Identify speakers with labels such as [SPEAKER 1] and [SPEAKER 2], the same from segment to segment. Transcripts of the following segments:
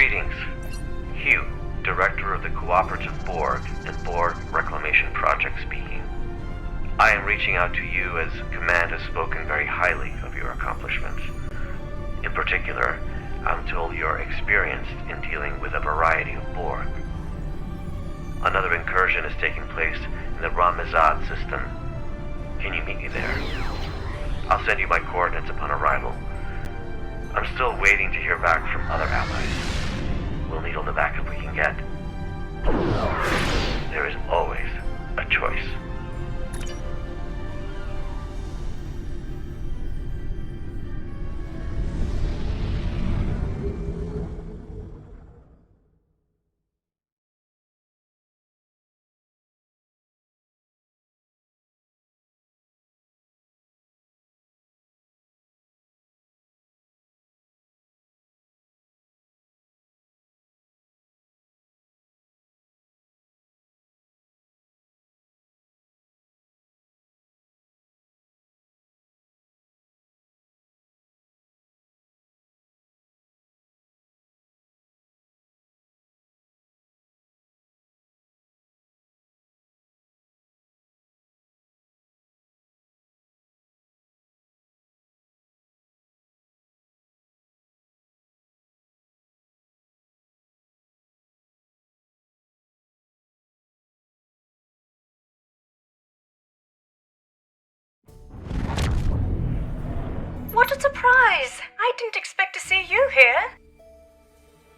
[SPEAKER 1] Greetings. Hugh, Director of the Cooperative Borg and Borg Reclamation Project speaking. I am reaching out to you as Command has spoken very highly of your accomplishments. In particular, I'm told you're experienced in dealing with a variety of Borg. Another incursion is taking place in the Ramazad system. Can you meet me there? I'll send you my coordinates upon arrival. I'm still waiting to hear back from other allies. We'll need all the backup we can get. There is always a choice.
[SPEAKER 2] What a surprise! I didn't expect to see you here.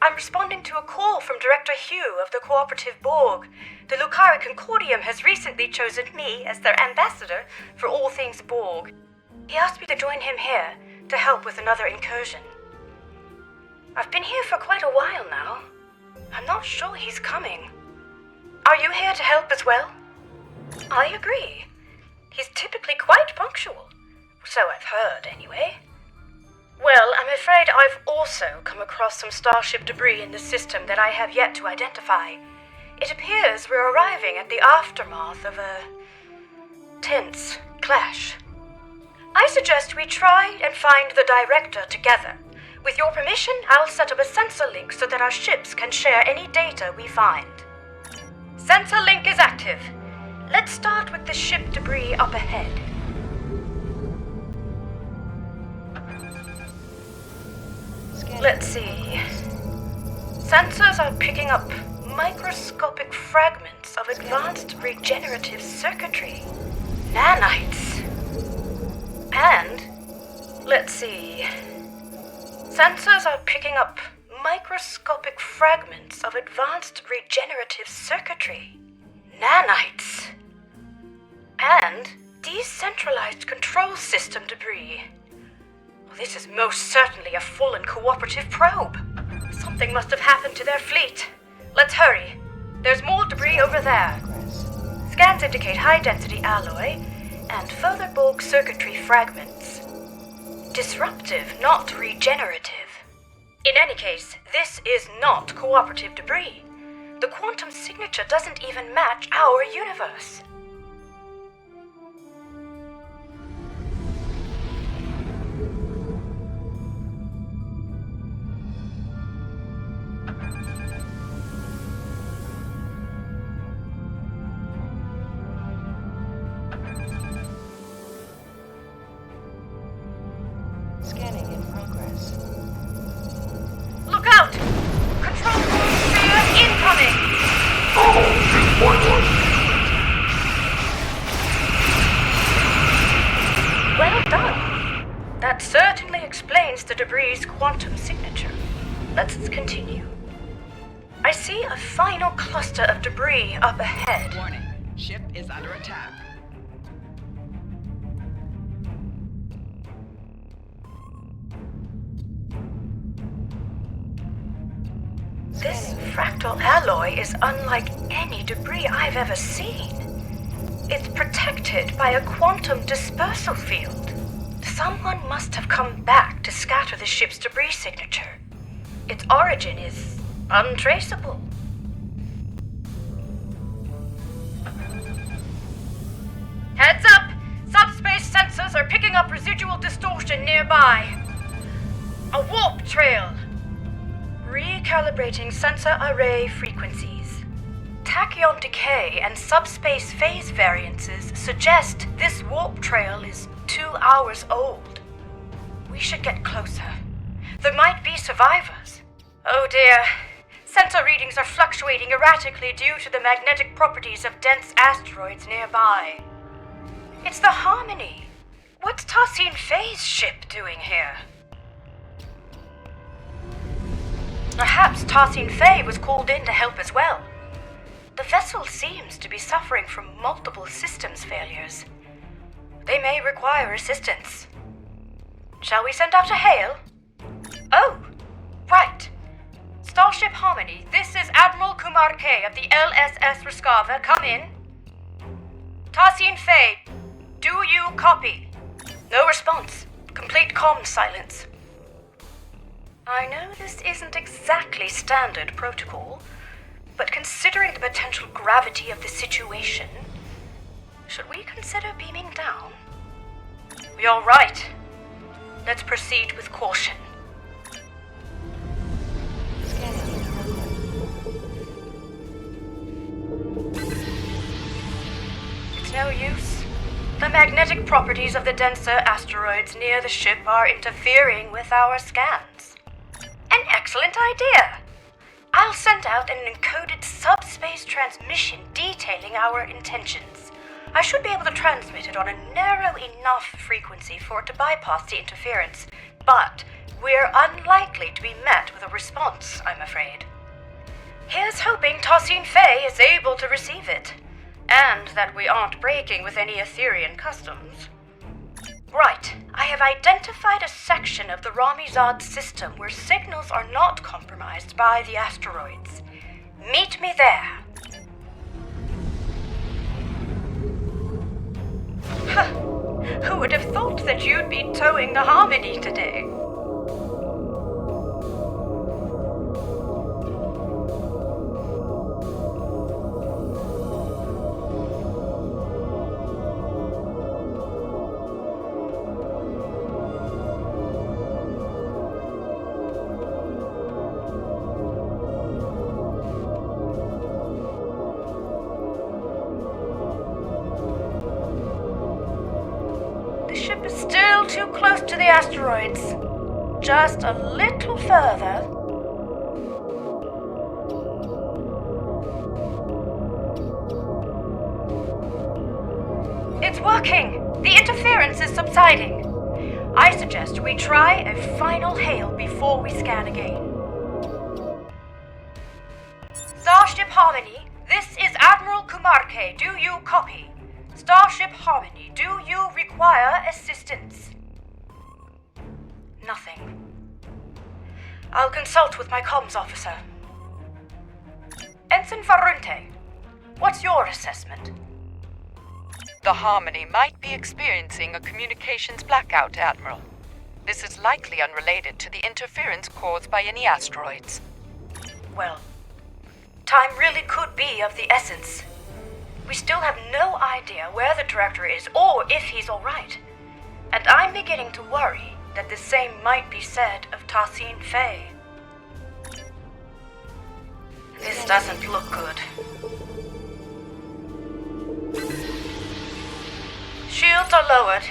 [SPEAKER 2] I'm responding to a call from Director Hugh of the Cooperative Borg. The Lucari Concordium has recently chosen me as their ambassador for all things Borg. He asked me to join him here to help with another incursion. I've been here for quite a while now. I'm not sure he's coming. Are you here to help as well? I agree. He's typically quite punctual. So I've heard, anyway. Well, I'm afraid I've also come across some starship debris in the system that I have yet to identify. It appears we're arriving at the aftermath of a tense clash. I suggest we try and find the director together. With your permission, I'll set up a sensor link so that our ships can share any data we find. Sensor link is active. Let's start with the ship debris up ahead. Let's see. Sensors are picking up microscopic fragments of advanced regenerative circuitry. Nanites. And, let's see. Sensors are picking up microscopic fragments of advanced regenerative circuitry. Nanites. And decentralized control system debris. This is most certainly a fallen cooperative probe. Something must have happened to their fleet. Let's hurry. There's more debris over there. Scans indicate high-density alloy and further Borg circuitry fragments. Disruptive, not regenerative. In any case, this is not cooperative debris. The quantum signature doesn't even match our universe.
[SPEAKER 3] Scanning in progress.
[SPEAKER 2] Look out! Control sphere incoming! Well done. That certainly explains the debris' quantum signature. Let's continue. I see a final cluster of debris up ahead.
[SPEAKER 3] Warning. Ship is under attack.
[SPEAKER 2] This fractal alloy is unlike any debris I've ever seen. It's protected by a quantum dispersal field. Someone must have come back to scatter the ship's debris signature. Its origin is untraceable. Heads up! Subspace sensors are picking up residual distortion nearby. A warp trail. Recalibrating sensor array frequencies. Tachyon decay and subspace phase variances suggest this warp trail is 2 hours old. We should get closer. There might be survivors. Oh dear. Sensor readings are fluctuating erratically due to the magnetic properties of dense asteroids nearby. It's the Harmony. What's Tassine Faye's ship doing here? Perhaps Tassine Faye was called in to help as well. The vessel seems to be suffering from multiple systems failures. They may require assistance. Shall we send out a hail? Oh, right. Starship Harmony, this is Admiral Kumar K of the LSS Ruskava. Come in. Tassine Faye, do you copy? No response. Complete comm silence. I know this isn't exactly standard protocol, but considering the potential gravity of the situation, should we consider beaming down? You're right. Let's proceed with caution. It's no use. The magnetic properties of the denser asteroids near the ship are interfering with our scans. An excellent idea! I'll send out an encoded subspace transmission detailing our intentions. I should be able to transmit it on a narrow enough frequency for it to bypass the interference, but we're unlikely to be met with a response, I'm afraid. Here's hoping Tassine Faye is able to receive it, and that we aren't breaking with any Aetherian customs. Right, I have identified a section of the Ramizad system where signals are not compromised by the asteroids. Meet me there. Who would have thought that you'd be towing the Harmony today? Too close to the asteroids. Just a little further. It's working! The interference is subsiding. I suggest we try a final hail before we scan again. Starship Harmony, this is Admiral Kumarke. Do you copy? Starship Harmony, do you require assistance? Nothing. I'll consult with my comms officer. Ensign Varunte, what's your assessment?
[SPEAKER 4] The Harmony might be experiencing a communications blackout, Admiral. This is likely unrelated to the interference caused by any asteroids.
[SPEAKER 2] Well, time really could be of the essence. We still have no idea where the director is or if he's all right. And I'm beginning to worry that the same might be said of Tassine Faye. This doesn't look good. Shields are lowered.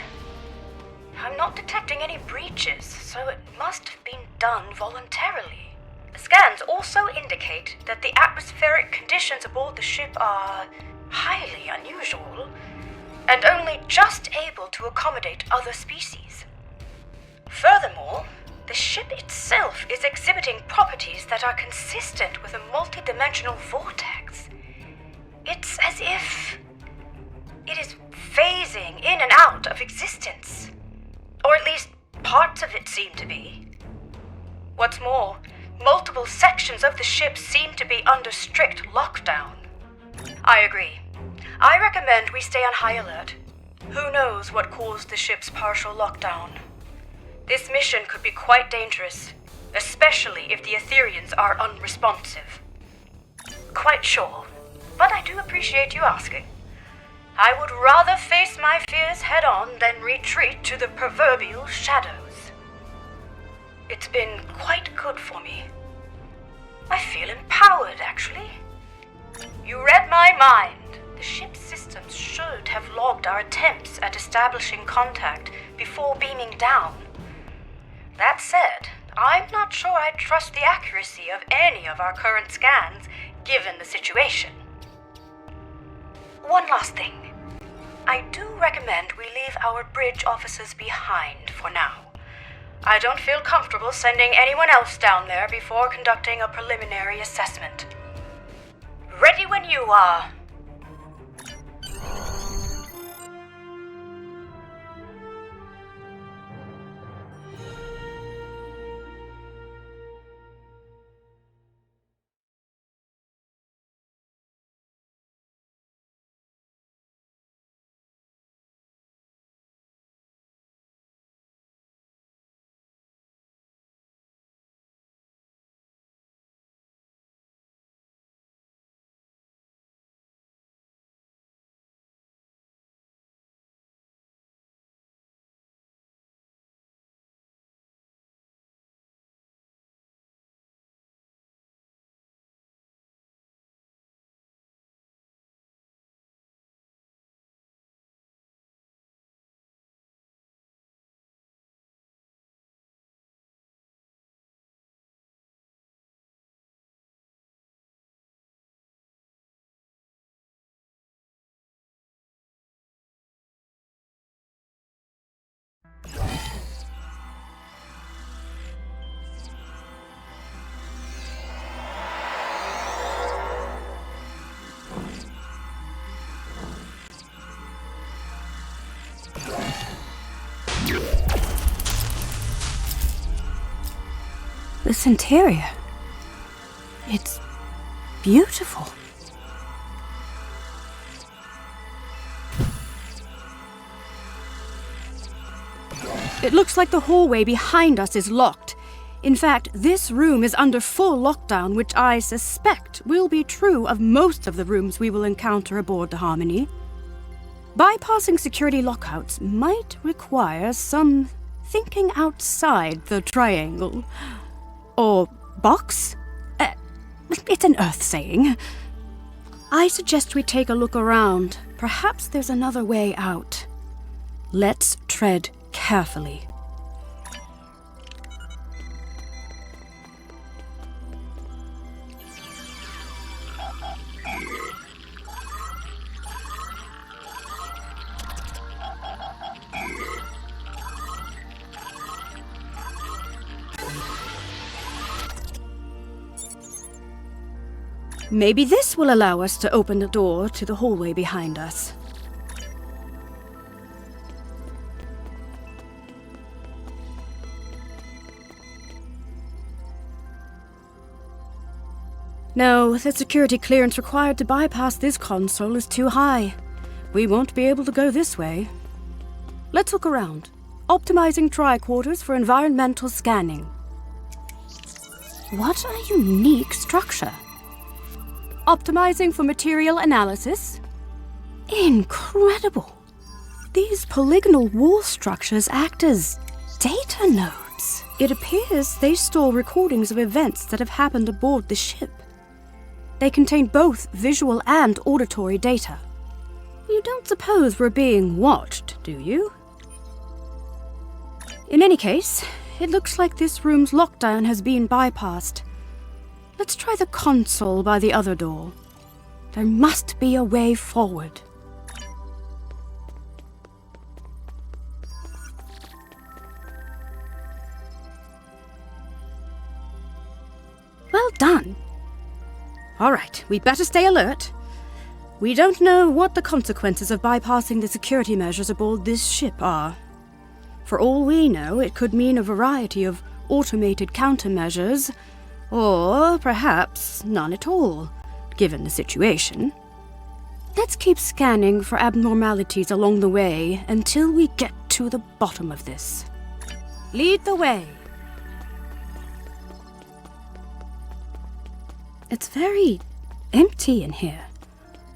[SPEAKER 2] I'm not detecting any breaches, so it must have been done voluntarily. The scans also indicate that the atmospheric conditions aboard the ship are highly unusual, and only just able to accommodate other species. Furthermore, the ship itself is exhibiting properties that are consistent with a multidimensional vortex. It's as if it is phasing in and out of existence. Or at least parts of it seem to be. What's more, multiple sections of the ship seem to be under strict lockdown. I agree. I recommend we stay on high alert. Who knows what caused the ship's partial lockdown? This mission could be quite dangerous, especially if the Aetherians are unresponsive. Quite sure, but I do appreciate you asking. I would rather face my fears head-on than retreat to the proverbial shadows. It's been quite good for me. I feel empowered, actually. You read my mind. The ship's systems should have logged our attempts at establishing contact before beaming down. That said, I'm not sure I trust the accuracy of any of our current scans, given the situation. One last thing. I do recommend we leave our bridge officers behind for now. I don't feel comfortable sending anyone else down there before conducting a preliminary assessment. Ready when you are. This interior, it's beautiful.
[SPEAKER 5] It looks like the hallway behind us is locked. In fact, this room is under full lockdown, which I suspect will be true of most of the rooms we will encounter aboard the Harmony. Bypassing security lockouts might require some thinking outside the triangle. Or box? It's an Earth saying. I suggest we take a look around. Perhaps there's another way out. Let's tread carefully. Maybe this will allow us to open the door to the hallway behind us. No, the security clearance required to bypass this console is too high. We won't be able to go this way. Let's look around. Optimizing tricorders for environmental scanning. What a unique structure. Optimizing for material analysis. Incredible! These polygonal wall structures act as data nodes. It appears they store recordings of events that have happened aboard the ship. They contain both visual and auditory data. You don't suppose we're being watched, do you? In any case, it looks like this room's lockdown has been bypassed. Let's try the console by the other door. There must be a way forward. Well done. All right, we better stay alert. We don't know what the consequences of bypassing the security measures aboard this ship are. For all we know, it could mean a variety of automated countermeasures, or perhaps none at all, given the situation. Let's keep scanning for abnormalities along the way until we get to the bottom of this. Lead the way. It's very empty in here.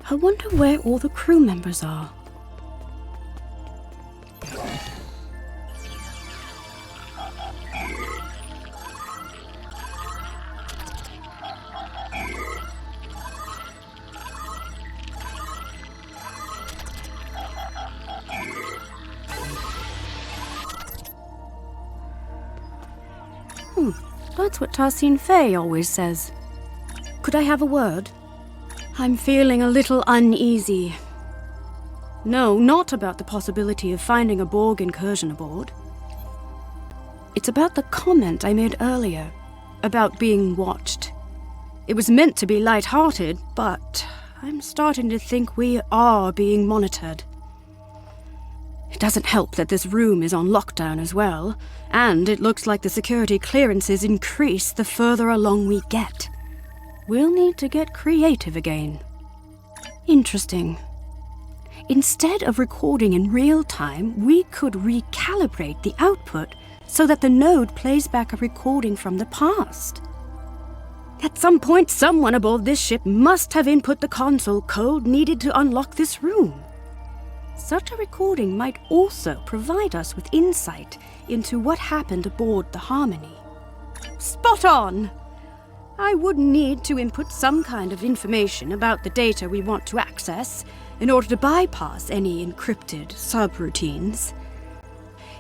[SPEAKER 5] I wonder where all the crew members are. That's what Tarsine Fey always says. Could I have a word? I'm feeling a little uneasy. No, not about the possibility of finding a Borg incursion aboard. It's about the comment I made earlier, about being watched. It was meant to be light-hearted, but I'm starting to think we are being monitored. It doesn't help that this room is on lockdown as well, and it looks like the security clearances increase the further along we get. We'll need to get creative again. Interesting. Instead of recording in real time, we could recalibrate the output so that the node plays back a recording from the past. At some point, someone aboard this ship must have input the console code needed to unlock this room. Such a recording might also provide us with insight into what happened aboard the Harmony. Spot on! I would need to input some kind of information about the data we want to access in order to bypass any encrypted subroutines.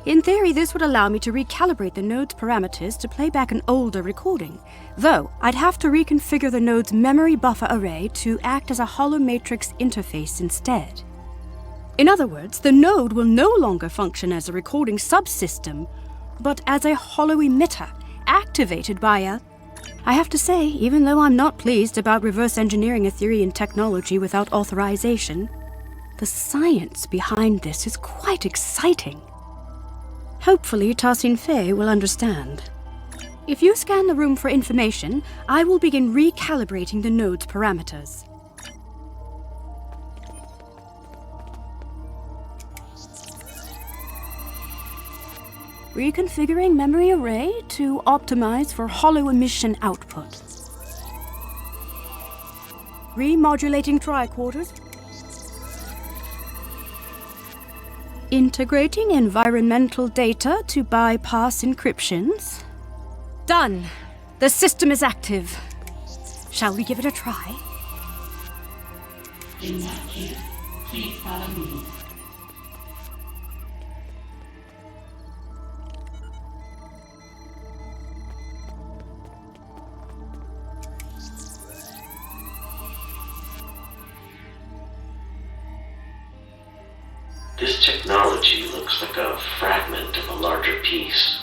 [SPEAKER 5] In theory, this would allow me to recalibrate the node's parameters to play back an older recording, though I'd have to reconfigure the node's memory buffer array to act as a holomatrix interface instead. In other words, the node will no longer function as a recording subsystem, but as a holo-emitter, activated by a... I have to say, even though I'm not pleased about reverse engineering Aetherian technology without authorization, the science behind this is quite exciting. Hopefully, Tarsine Fey will understand. If you scan the room for information, I will begin recalibrating the node's parameters. Reconfiguring memory array to optimize for holo-emission output. Remodulating tricorders. Integrating environmental data to bypass encryptions. Done! The system is active. Shall we give it a try?
[SPEAKER 6] In that case, please follow me.
[SPEAKER 1] This technology looks like a fragment of a larger piece.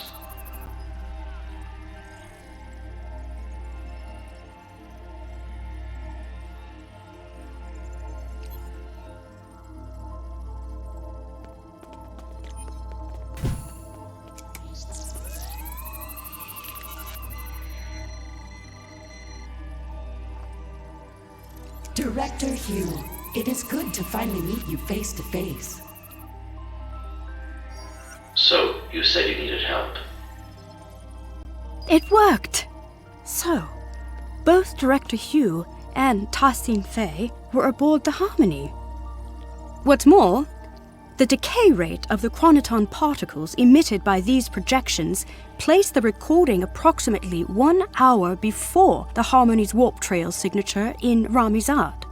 [SPEAKER 6] Director Hugh, it is good to finally meet you face to face.
[SPEAKER 1] So, you said you needed help.
[SPEAKER 5] It worked! So, both Director Hugh and Tarsine Fey were aboard the Harmony. What's more, the decay rate of the chronoton particles emitted by these projections placed the recording approximately 1 hour before the Harmony's warp trail signature in Ramizad.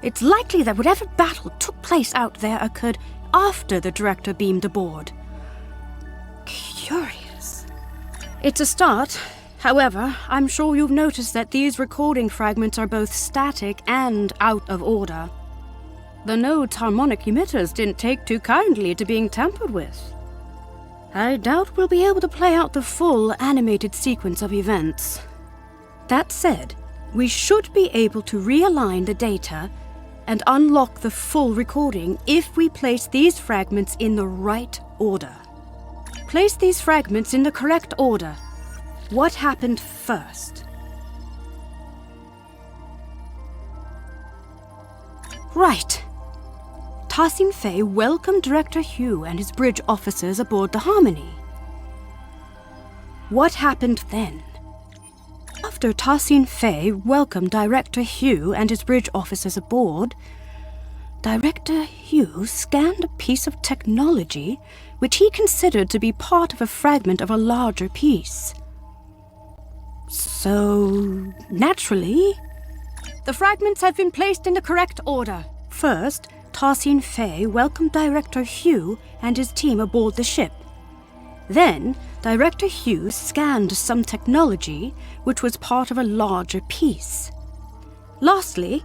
[SPEAKER 5] It's likely that whatever battle took place out there occurred after the Director beamed aboard. Curious. It's a start. However, I'm sure you've noticed that these recording fragments are both static and out of order. The node's harmonic emitters didn't take too kindly to being tampered with. I doubt we'll be able to play out the full animated sequence of events. That said, we should be able to realign the data and unlock the full recording if we place these fragments in the right order. Place these fragments in the correct order. What happened first? Right. Tarsine Fey welcomed Director Hugh and his bridge officers aboard the Harmony. What happened then? After Tarsine Fey welcomed Director Hugh and his bridge officers aboard, Director Hugh scanned a piece of technology which he considered to be part of a fragment of a larger piece. So, naturally, the fragments have been placed in the correct order. First, Tarsine Fey welcomed Director Hugh and his team aboard the ship. Then, Director Hughes scanned some technology which was part of a larger piece. Lastly,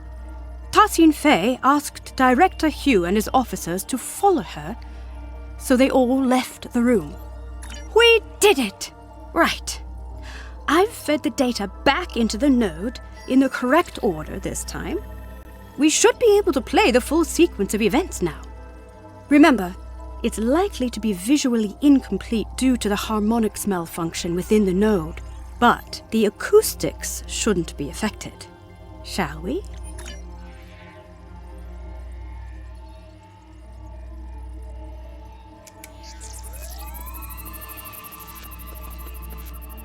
[SPEAKER 5] Tassin Fei asked Director Hugh and his officers to follow her, so they all left the room. We did it! Right. I've fed the data back into the node in the correct order this time. We should be able to play the full sequence of events now. Remember, it's likely to be visually incomplete due to the harmonics malfunction within the node, but the acoustics shouldn't be affected. Shall we?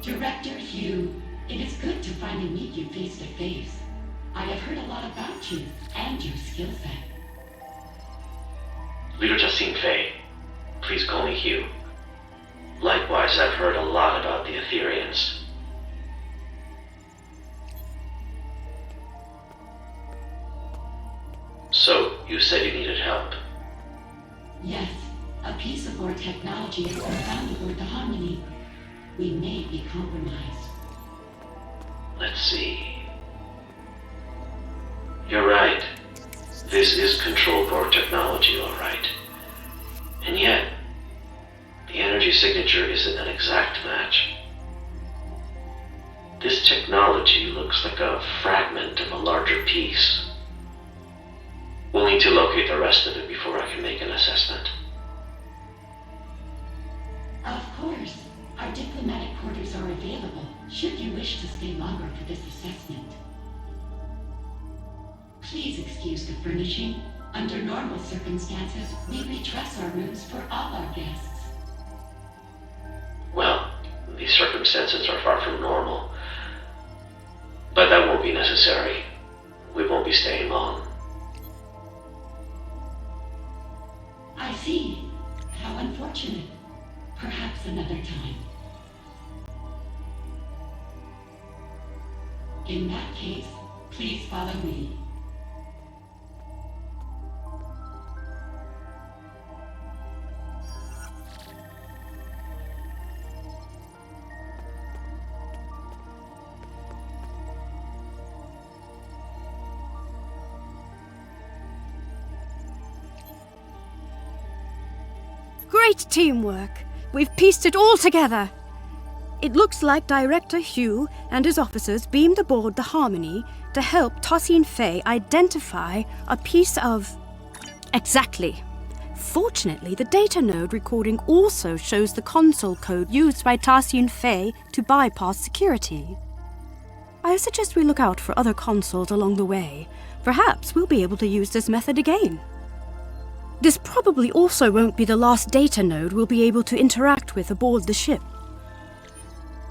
[SPEAKER 6] Director Hugh, it is good to finally meet you face to face. I have heard a lot about you and your skill set.
[SPEAKER 1] Leader Tassin Fei, please call me Hugh. Likewise, I've heard a lot about the Aetherians. So, you said you needed help.
[SPEAKER 6] Yes, a piece of our technology has been found aboard the Harmony. We may be compromised.
[SPEAKER 1] Let's see. You're right. This is control board technology, all right. And yet, the energy signature isn't an exact match. This technology looks like a fragment of a larger piece. We'll need to locate the rest of it before I can make an assessment.
[SPEAKER 6] Of course. Our diplomatic quarters are available, should you wish to stay longer for this assessment. Please excuse the furnishing. Under normal circumstances, we redress our rooms for all our guests.
[SPEAKER 1] Well, these circumstances are far from normal. But that won't be necessary. We won't be staying long.
[SPEAKER 6] I see. How unfortunate. Perhaps another time. In that case, please follow me.
[SPEAKER 5] Great teamwork! We've pieced it all together! It looks like Director Hugh and his officers beamed aboard the Harmony to help Tassin Fei identify a piece of... Exactly. Fortunately, the data node recording also shows the console code used by Tassin Fei to bypass security. I suggest we look out for other consoles along the way. Perhaps we'll be able to use this method again. This probably also won't be the last data node we'll be able to interact with aboard the ship.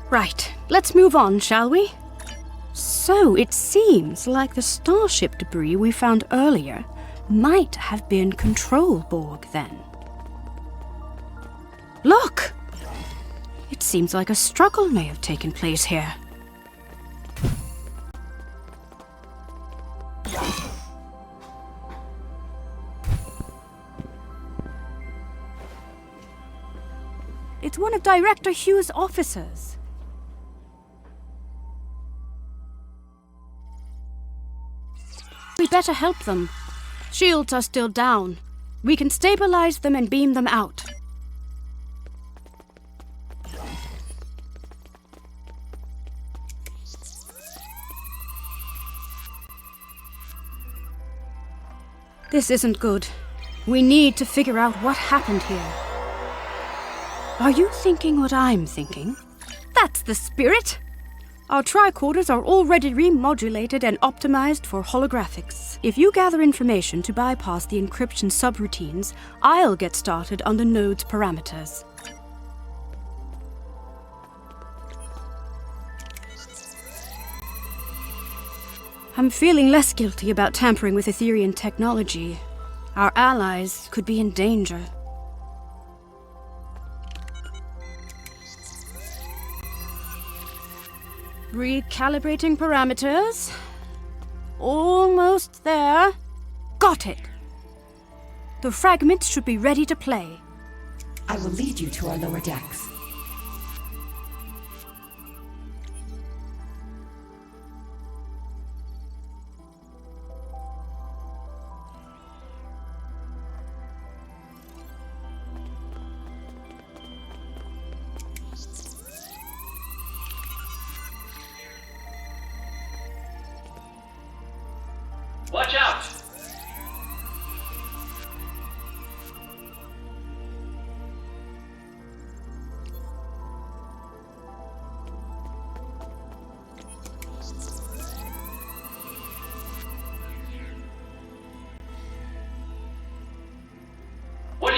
[SPEAKER 5] Right, let's move on, shall we? So it seems like the starship debris we found earlier might have been control Borg then. Look! It seems like a struggle may have taken place here. It's one of Director Hugh's officers. We'd better help them. Shields are still down. We can stabilize them and beam them out. This isn't good. We need to figure out what happened here. Are you thinking what I'm thinking? That's the spirit! Our tricorders are already remodulated and optimized for holographics. If you gather information to bypass the encryption subroutines, I'll get started on the node's parameters. I'm feeling less guilty about tampering with Aetherian technology. Our allies could be in danger. Recalibrating parameters. Almost there. Got it. The fragments should be ready to play.
[SPEAKER 6] I will lead you to our lower decks.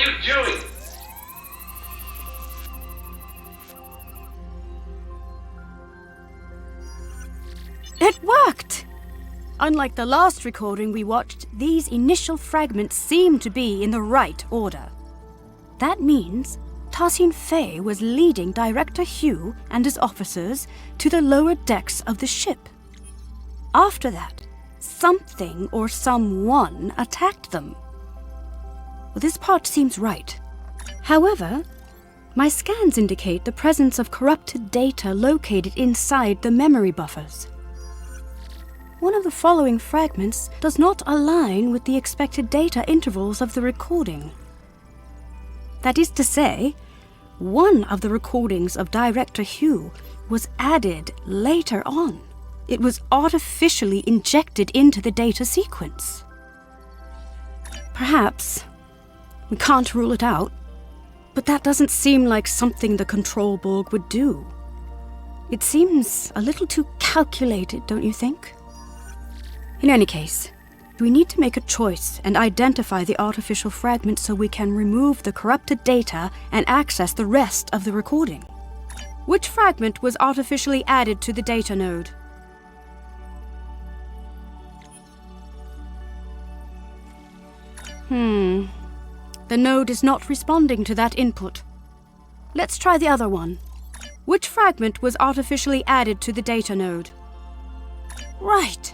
[SPEAKER 1] are you doing?
[SPEAKER 5] It worked! Unlike the last recording we watched, these initial fragments seem to be in the right order. That means Tassin Fei was leading Director Hugh and his officers to the lower decks of the ship. After that, something or someone attacked them. Well, this part seems right. However, my scans indicate the presence of corrupted data located inside the memory buffers. One of the following fragments does not align with the expected data intervals of the recording. That is to say, one of the recordings of Director Hugh was added later on. It was artificially injected into the data sequence. Perhaps. We can't rule it out. But that doesn't seem like something the Control Borg would do. It seems a little too calculated, don't you think? In any case, we need to make a choice and identify the artificial fragment so we can remove the corrupted data and access the rest of the recording. Which fragment was artificially added to the data node? The node is not responding to that input. Let's try the other one. Which fragment was artificially added to the data node? Right.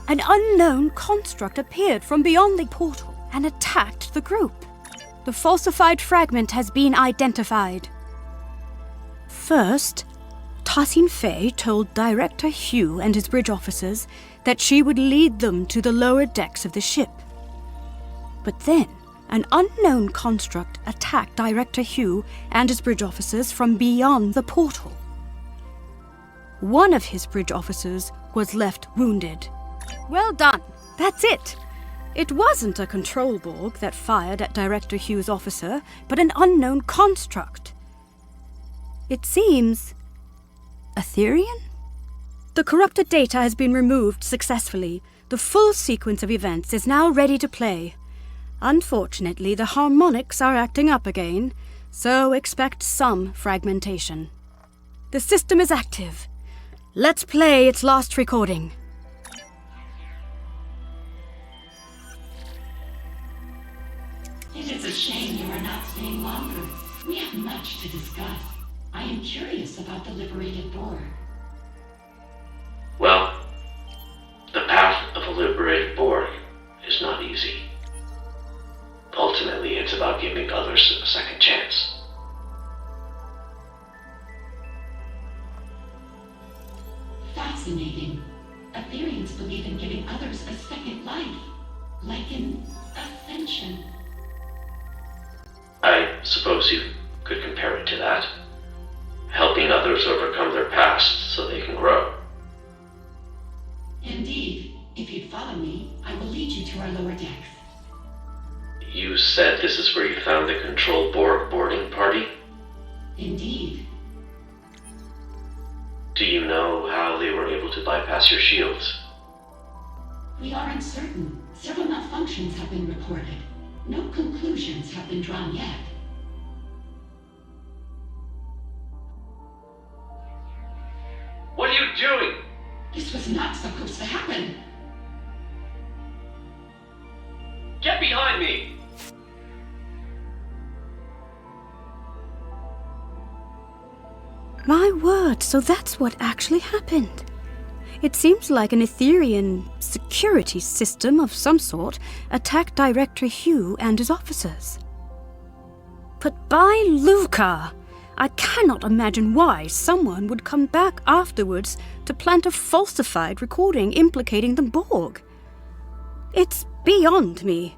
[SPEAKER 5] An unknown construct appeared from beyond the portal and attacked the group. The falsified fragment has been identified. First, Tassin Fei told Director Hugh and his bridge officers that she would lead them to the lower decks of the ship. But then, an unknown construct attacked Director Hugh and his bridge officers from beyond the portal. One of his bridge officers was left wounded. Well done. That's it. It wasn't a control Borg that fired at Director Hugh's officer, but an unknown construct. It seems Aetherian? The corrupted data has been removed successfully. The full sequence of events is now ready to play. Unfortunately, the harmonics are acting up again, so expect some fragmentation. The system is active. Let's play its last recording.
[SPEAKER 6] It is a shame you are not staying longer. We have much to discuss. I am curious about the liberated Borg.
[SPEAKER 1] Well, the path of a liberated Borg is not easy. Ultimately, it's about giving others a second chance.
[SPEAKER 6] Fascinating. Aetherians believe in giving others a second life, like in ascension.
[SPEAKER 1] I suppose you could compare it to that. Helping others overcome their past so they can grow.
[SPEAKER 6] Indeed. If you'd follow me, I will lead you to our lower decks.
[SPEAKER 1] You said this is where you found the Control Borg boarding party?
[SPEAKER 6] Indeed.
[SPEAKER 1] Do you know how they were able to bypass your shields?
[SPEAKER 6] We are uncertain. Several malfunctions have been reported. No conclusions have been drawn yet.
[SPEAKER 1] What are you doing?
[SPEAKER 6] This was not supposed to happen.
[SPEAKER 1] Get behind me!
[SPEAKER 5] My word, so that's what actually happened. It seems like an Aetherian security system of some sort attacked Director Hugh and his officers. But by Luca, I cannot imagine why someone would come back afterwards to plant a falsified recording implicating the Borg. It's beyond me.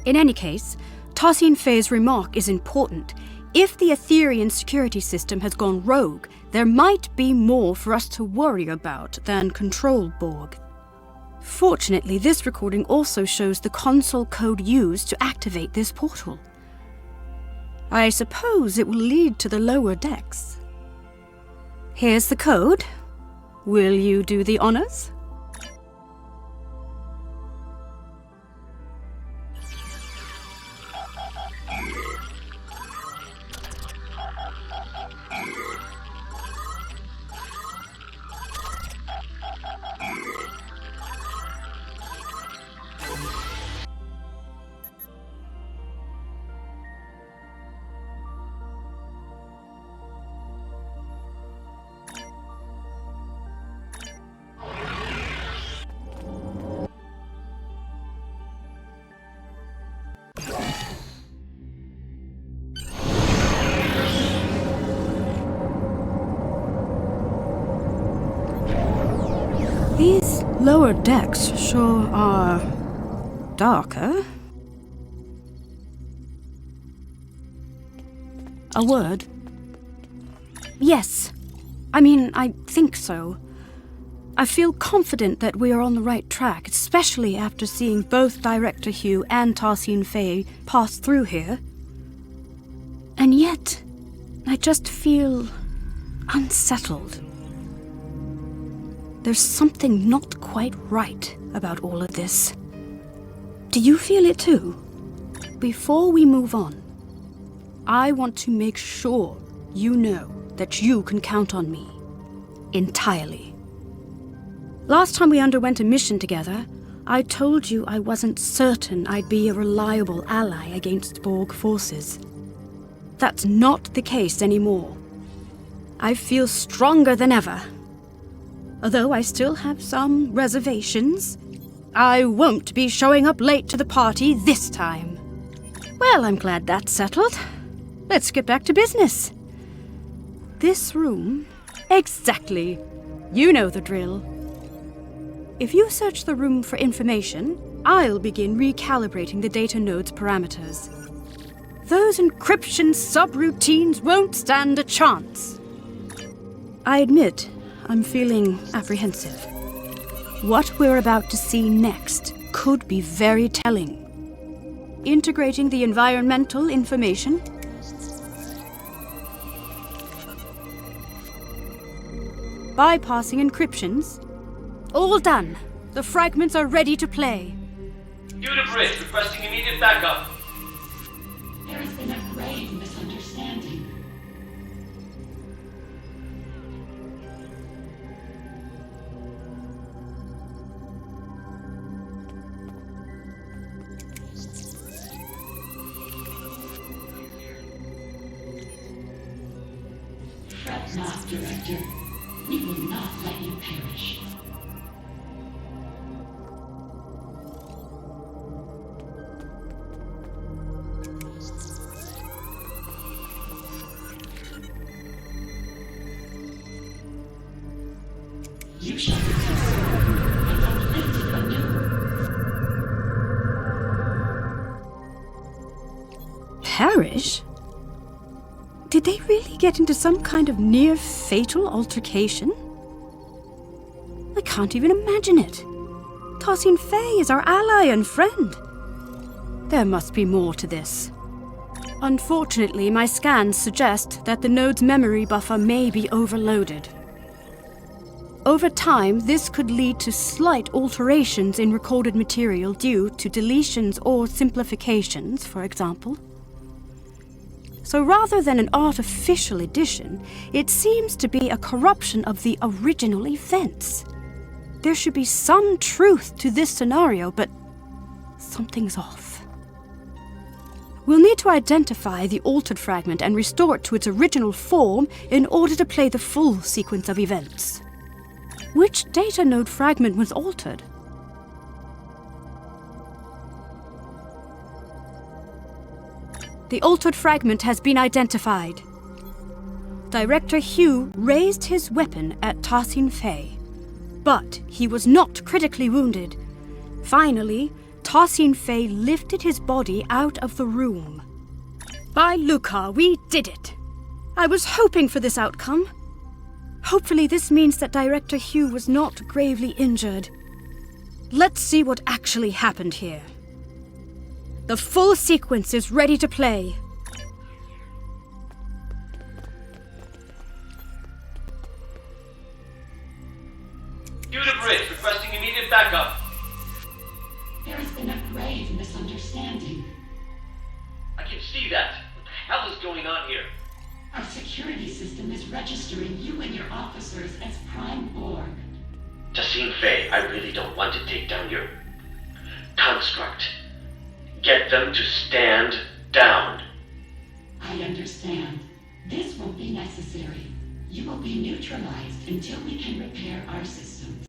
[SPEAKER 5] In any case, Tassin Fei's remark is important. If the Aetherian security system has gone rogue, there might be more for us to worry about than Control Borg. Fortunately, this recording also shows the console code used to activate this portal. I suppose it will lead to the lower decks. Here's the code. Will you do the honors? lower decks sure are darker. A word? Yes. I think so. I feel confident that we are on the right track, especially after seeing both Director Hugh and Tarsine Faye pass through here. And yet, I just feel unsettled. There's something not quite right about all of this. Do you feel it too? Before we move on, I want to make sure you know that you can count on me. Entirely. Last time we underwent a mission together, I told you I wasn't certain I'd be a reliable ally against Borg forces. That's not the case anymore. I feel stronger than ever. Although I still have some reservations, I won't be showing up late to the party this time. Well, I'm glad that's settled. Let's get back to business. This room? Exactly. You know the drill. If you search the room for information, I'll begin recalibrating the data node's parameters. Those encryption subroutines won't stand a chance. I admit, I'm feeling apprehensive. What we're about to see next could be very telling. Integrating the environmental information. Bypassing encryptions. All done. The fragments are ready to play.
[SPEAKER 7] Due to bridge, requesting immediate backup.
[SPEAKER 6] There has been a grave misunderstanding. Fret not, Director. We will not let you perish. You shall be preserved and uplifted anew.
[SPEAKER 5] Perish? Did they really get into some kind of near-fatal altercation? I can't even imagine it. Tarsine Faye is our ally and friend. There must be more to this. Unfortunately, my scans suggest that the node's memory buffer may be overloaded. Over time, this could lead to slight alterations in recorded material due to deletions or simplifications, for example. So rather than an artificial addition, it seems to be a corruption of the original events. There should be some truth to this scenario, but something's off. We'll need to identify the altered fragment and restore it to its original form in order to play the full sequence of events. Which data node fragment was altered? The altered fragment has been identified. Director Hugh raised his weapon at Tarsine Faye, but he was not critically wounded. Finally, Tarsine Faye lifted his body out of the room. By Lucar, we did it! I was hoping for this outcome. Hopefully this means that Director Hugh was not gravely injured. Let's see what actually happened here. The full sequence is ready to play.
[SPEAKER 7] Due to bridge, requesting immediate backup.
[SPEAKER 6] There has been a grave misunderstanding.
[SPEAKER 7] I can see that. What the hell is going on here?
[SPEAKER 6] Our security system is registering you and your officers as Prime Borg.
[SPEAKER 7] Tassine Faye, I really don't want to take down your construct. Get them to stand down.
[SPEAKER 6] I understand. This won't be necessary. You will be neutralized until we can repair our systems.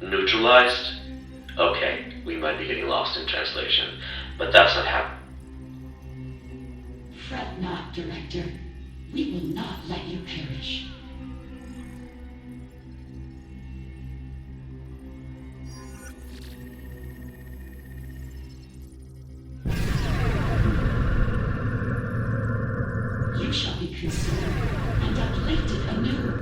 [SPEAKER 7] Neutralized? Okay, we might be getting lost in translation, but that's not happening.
[SPEAKER 6] Fret not, Director. We will not let you perish. shall be considered and uplifted anew.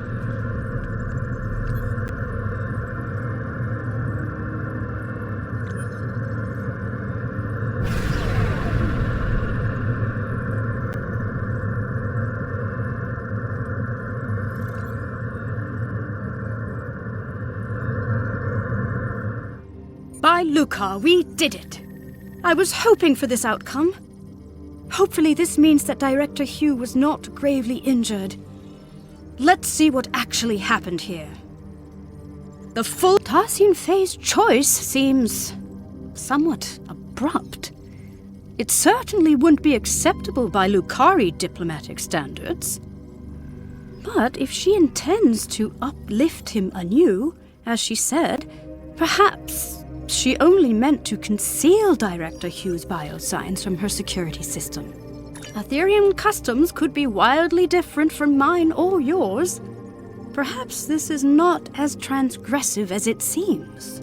[SPEAKER 5] By Lucar, we did it! I was hoping for this outcome. Hopefully this means that Director Hugh was not gravely injured. Let's see what actually happened here. The full Tarsian Fae's choice seems somewhat abrupt. It certainly wouldn't be acceptable by Lucari diplomatic standards. But if she intends to uplift him anew, as she said, perhaps she only meant to conceal Director Hugh's biosigns from her security system. Aetherian customs could be wildly different from mine or yours. Perhaps this is not as transgressive as it seems.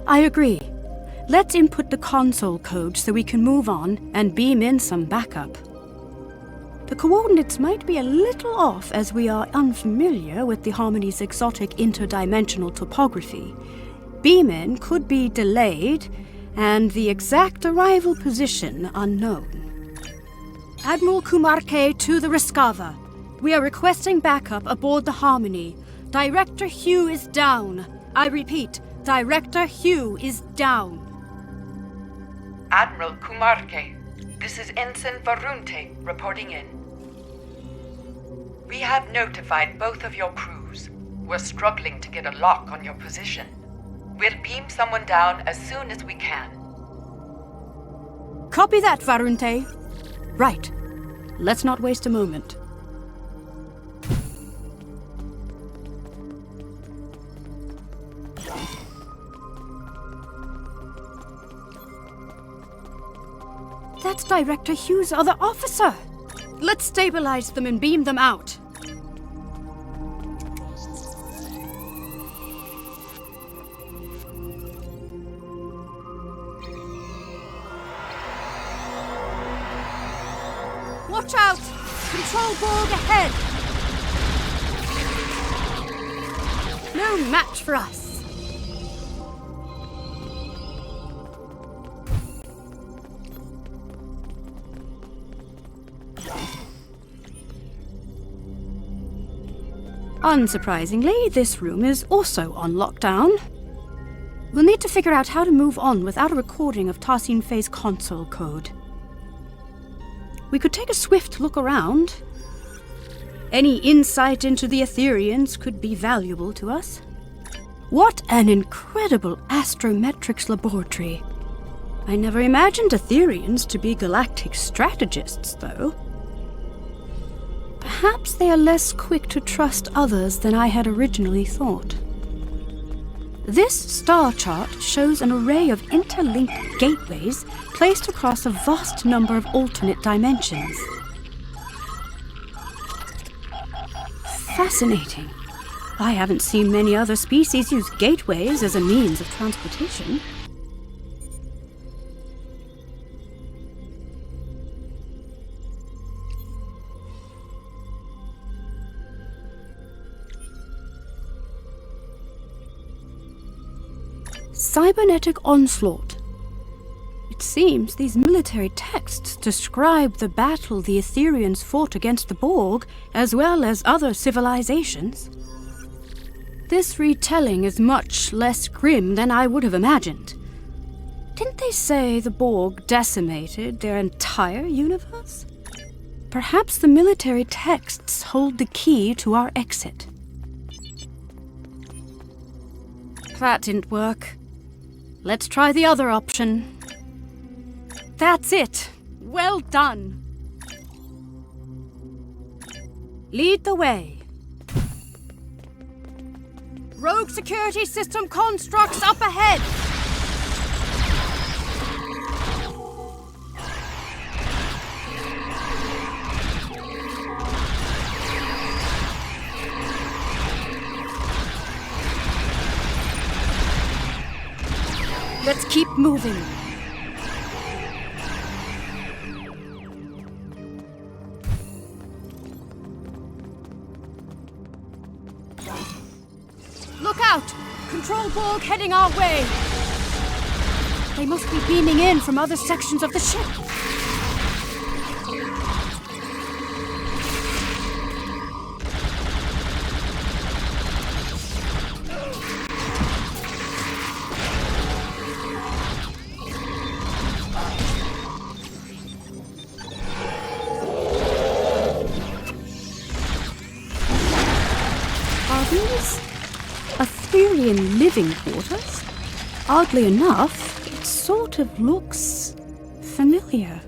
[SPEAKER 5] I agree. Let's input the console code so we can move on and beam in some backup. The coordinates might be a little off as we are unfamiliar with the Harmony's exotic interdimensional topography. Beam-in could be delayed, and the exact arrival position unknown. Admiral Kumarke to the Rescava. We are requesting backup aboard the Harmony. Director Hugh is down. I repeat, Director Hugh is down.
[SPEAKER 4] Admiral Kumarke, this is Ensign Varunte reporting in. We have notified both of your crews. We're struggling to get a lock on your position. We'll beam someone down as soon as we can.
[SPEAKER 5] Copy that, Varunte. Right. Let's not waste a moment. That's Director Hugh's other officer. Let's stabilize them and beam them out. Watch out! Control Borg ahead! No match for us. Unsurprisingly, this room is also on lockdown. We'll need to figure out how to move on without a recording of Tarsian Fae's console code. We could take a swift look around. Any insight into the Aetherians could be valuable to us. What an incredible astrometrics laboratory. I never imagined Aetherians to be galactic strategists, though. Perhaps they are less quick to trust others than I had originally thought. This star chart shows an array of interlinked gateways placed across a vast number of alternate dimensions. Fascinating. I haven't seen many other species use gateways as a means of transportation. Cybernetic onslaught. It seems these military texts describe the battle the Aetherians fought against the Borg, as well as other civilizations. This retelling is much less grim than I would have imagined. Didn't they say the Borg decimated their entire universe? Perhaps the military texts hold the key to our exit. That didn't work. Let's try the other option. That's it. Well done. Lead the way. Rogue security system constructs up ahead. Let's keep moving. Look out! Control Borg heading our way! They must be beaming in from other sections of the ship. Are these Aetherian living quarters? Oddly enough, it sort of looks familiar.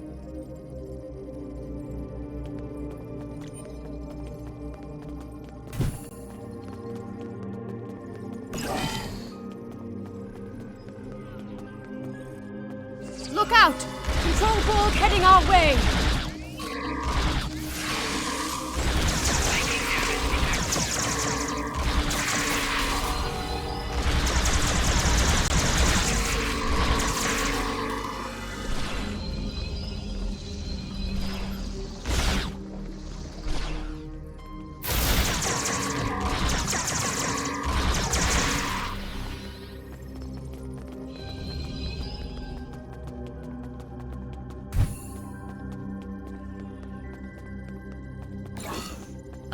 [SPEAKER 5] Look out! Control Borg heading our way!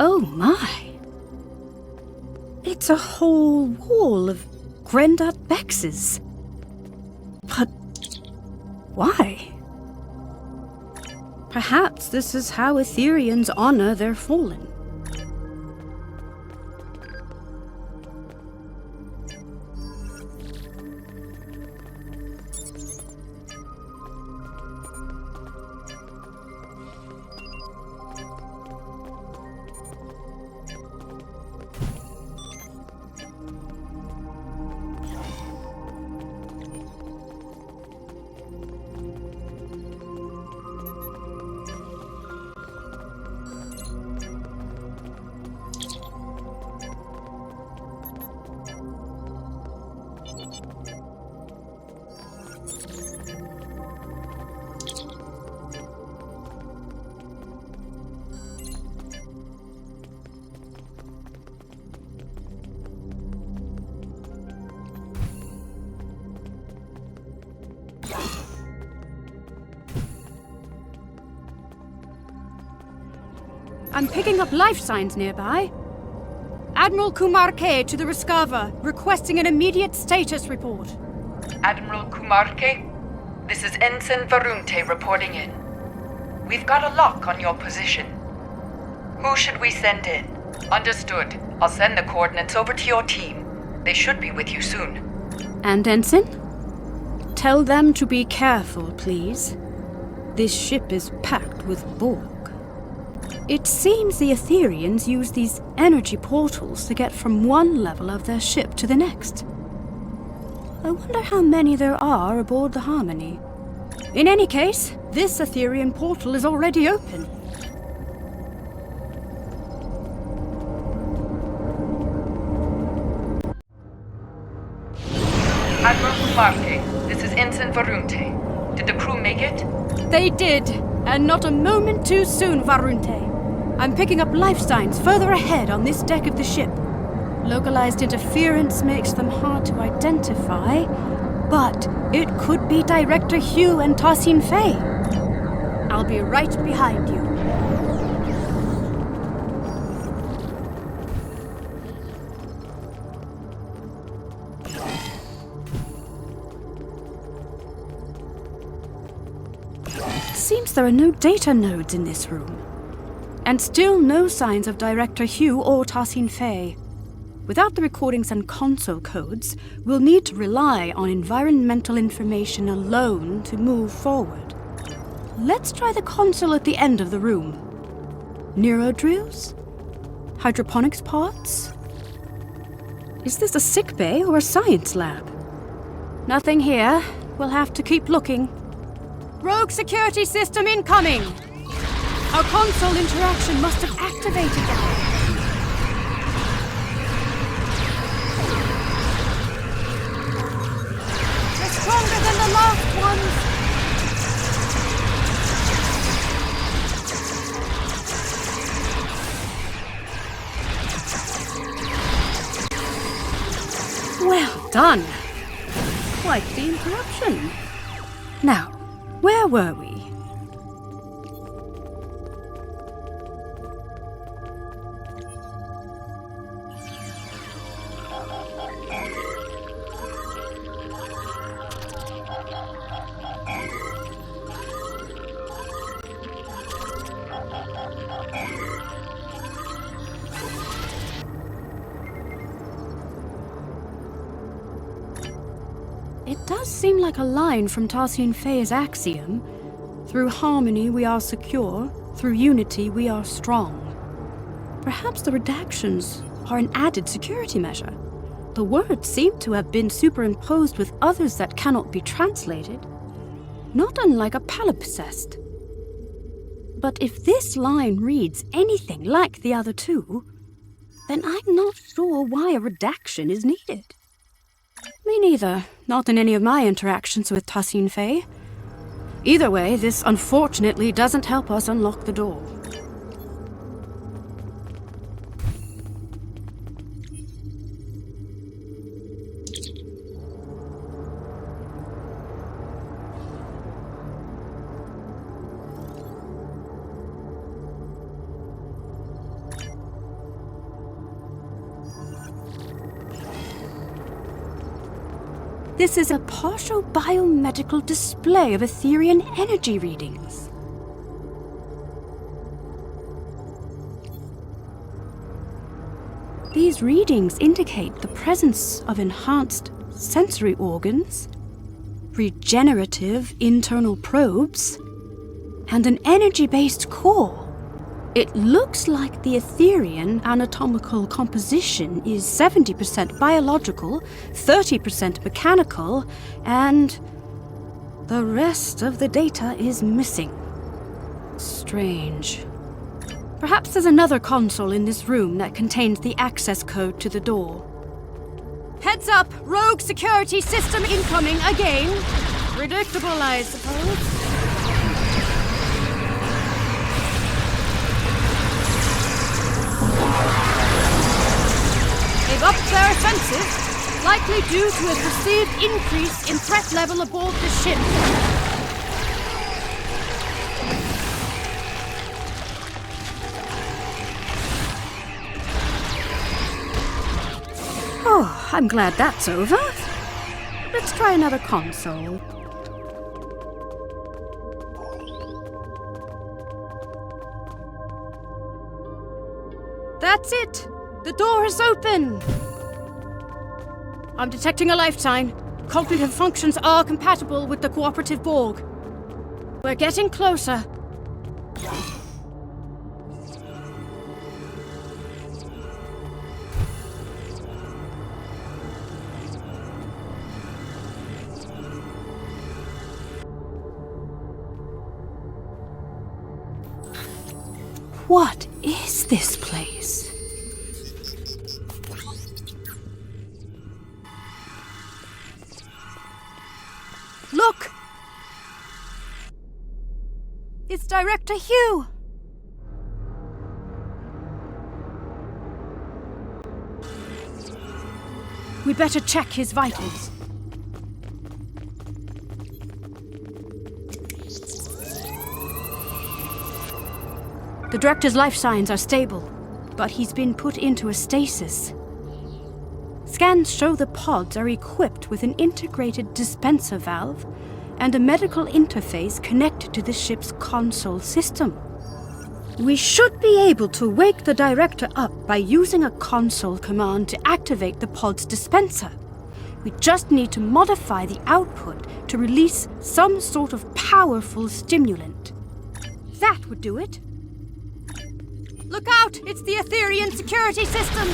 [SPEAKER 5] Oh my! It's a whole wall of Grendar Bexes. But why? Perhaps this is how Aetherians honor their fallen. I'm picking up life signs nearby. Admiral Kumar K to the Rescava, requesting an immediate status report.
[SPEAKER 4] Admiral Kumar K, this is Ensign Varunte reporting in. We've got a lock on your position. Who should we send in? Understood. I'll send the coordinates over to your team. They should be with you soon.
[SPEAKER 5] And Ensign? Tell them to be careful, please. This ship is packed with Borg. It seems the Aetherians use these energy portals to get from one level of their ship to the next. I wonder how many there are aboard the Harmony. In any case, this Aetherian portal is already open.
[SPEAKER 4] Admiral Kumarke, this is Ensign Varunte. Did the crew make it?
[SPEAKER 5] They did, and not a moment too soon, Varunte. I'm picking up life signs further ahead on this deck of the ship. Localized interference makes them hard to identify, but it could be Director Hugh and Tassin Fey. I'll be right behind you. Seems there are no data nodes in this room. And still no signs of Director Hugh or Tassin Fey. Without the recordings and console codes, we'll need to rely on environmental information alone to move forward. Let's try the console at the end of the room. Neurodrills? Hydroponics pods? Is this a sick bay or a science lab? Nothing here. We'll have to keep looking. Rogue security system incoming! Our console interaction must have activated them. They're stronger than the last ones! Done. Quite the interruption. Now, where were we? It does seem like a line from Tarsian Fey's Axiom. Through harmony we are secure, through unity we are strong. Perhaps the redactions are an added security measure. The words seem to have been superimposed with others that cannot be translated, not unlike a palimpsest. But if this line reads anything like the other two, then I'm not sure why a redaction is needed. Me neither. Not in any of my interactions with Tarsian Fey. Either way, this unfortunately doesn't help us unlock the door. This is a partial biomedical display of Aetherian energy readings. These readings indicate the presence of enhanced sensory organs, regenerative internal probes, and an energy-based core. It looks like the Aetherian anatomical composition is 70% biological, 30% mechanical, and the rest of the data is missing. Strange. Perhaps there's another console in this room that contains the access code to the door. Heads up! Rogue security system incoming again! Predictable, I suppose. They've upped their offensive, likely due to a perceived increase in threat level aboard the ship. Oh, I'm glad that's over. Let's try another console. That's it! The door is open! I'm detecting a life sign. Cognitive functions are compatible with the cooperative Borg. We're getting closer. What is this place? Look! It's Director Hugh! We better check his vitals. The Director's life signs are stable, but he's been put into a stasis. Scans show the pods are equipped with an integrated dispenser valve and a medical interface connected to the ship's console system. We should be able to wake the Director up by using a console command to activate the pod's dispenser. We just need to modify the output to release some sort of powerful stimulant. That would do it. Look out! It's the Aetherian security system!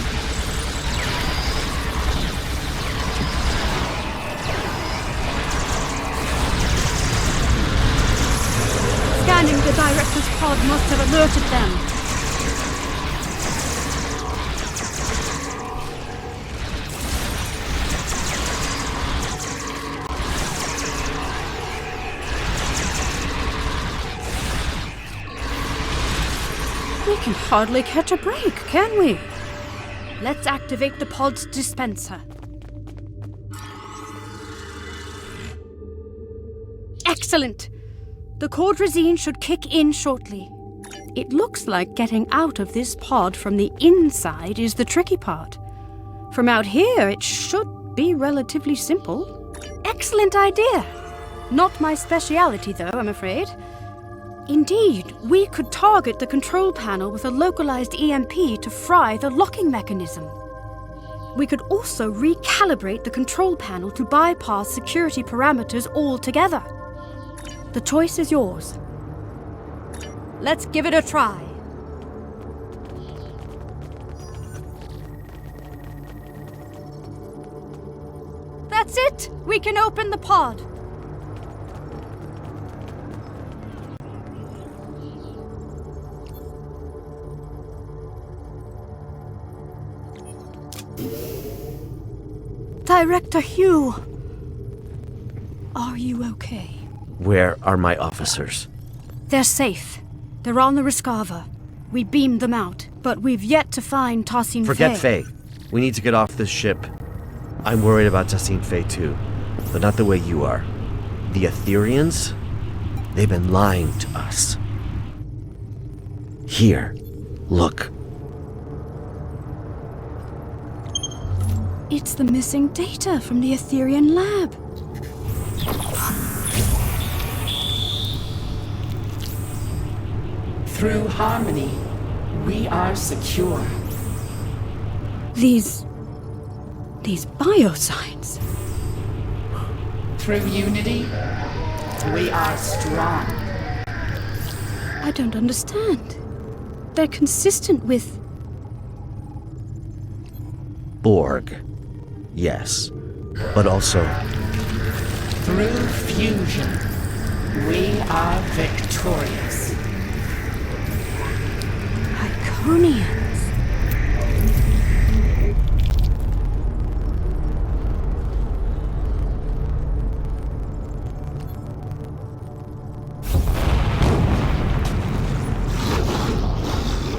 [SPEAKER 5] Scanning the Director's pod must have alerted them. We can hardly catch a break, can we? Let's activate the pod's dispenser. Excellent! The cordrazine should kick in shortly. It looks like getting out of this pod from the inside is the tricky part. From out here, it should be relatively simple. Excellent idea! Not my speciality, though, I'm afraid. Indeed, we could target the control panel with a localized EMP to fry the locking mechanism. We could also recalibrate the control panel to bypass security parameters altogether. The choice is yours. Let's give it a try. That's it! We can open the pod. Director Hugh, are you okay?
[SPEAKER 8] Where are my officers?
[SPEAKER 5] They're safe. They're on the Rescava. We beamed them out, but we've yet to find Tassin Fey.
[SPEAKER 8] Forget Fey. We need to get off this ship. I'm worried about Tassin Fey too, but not the way you are. The Aetherians? They've been lying to us. Here, look.
[SPEAKER 5] It's the missing data from the Aetherian lab.
[SPEAKER 6] Through harmony, we are secure.
[SPEAKER 5] These biosigns.
[SPEAKER 6] Through unity, we are strong.
[SPEAKER 5] I don't understand. They're consistent with...
[SPEAKER 8] Borg. Yes. But also...
[SPEAKER 6] Through fusion, we are victorious.
[SPEAKER 5] Iconians.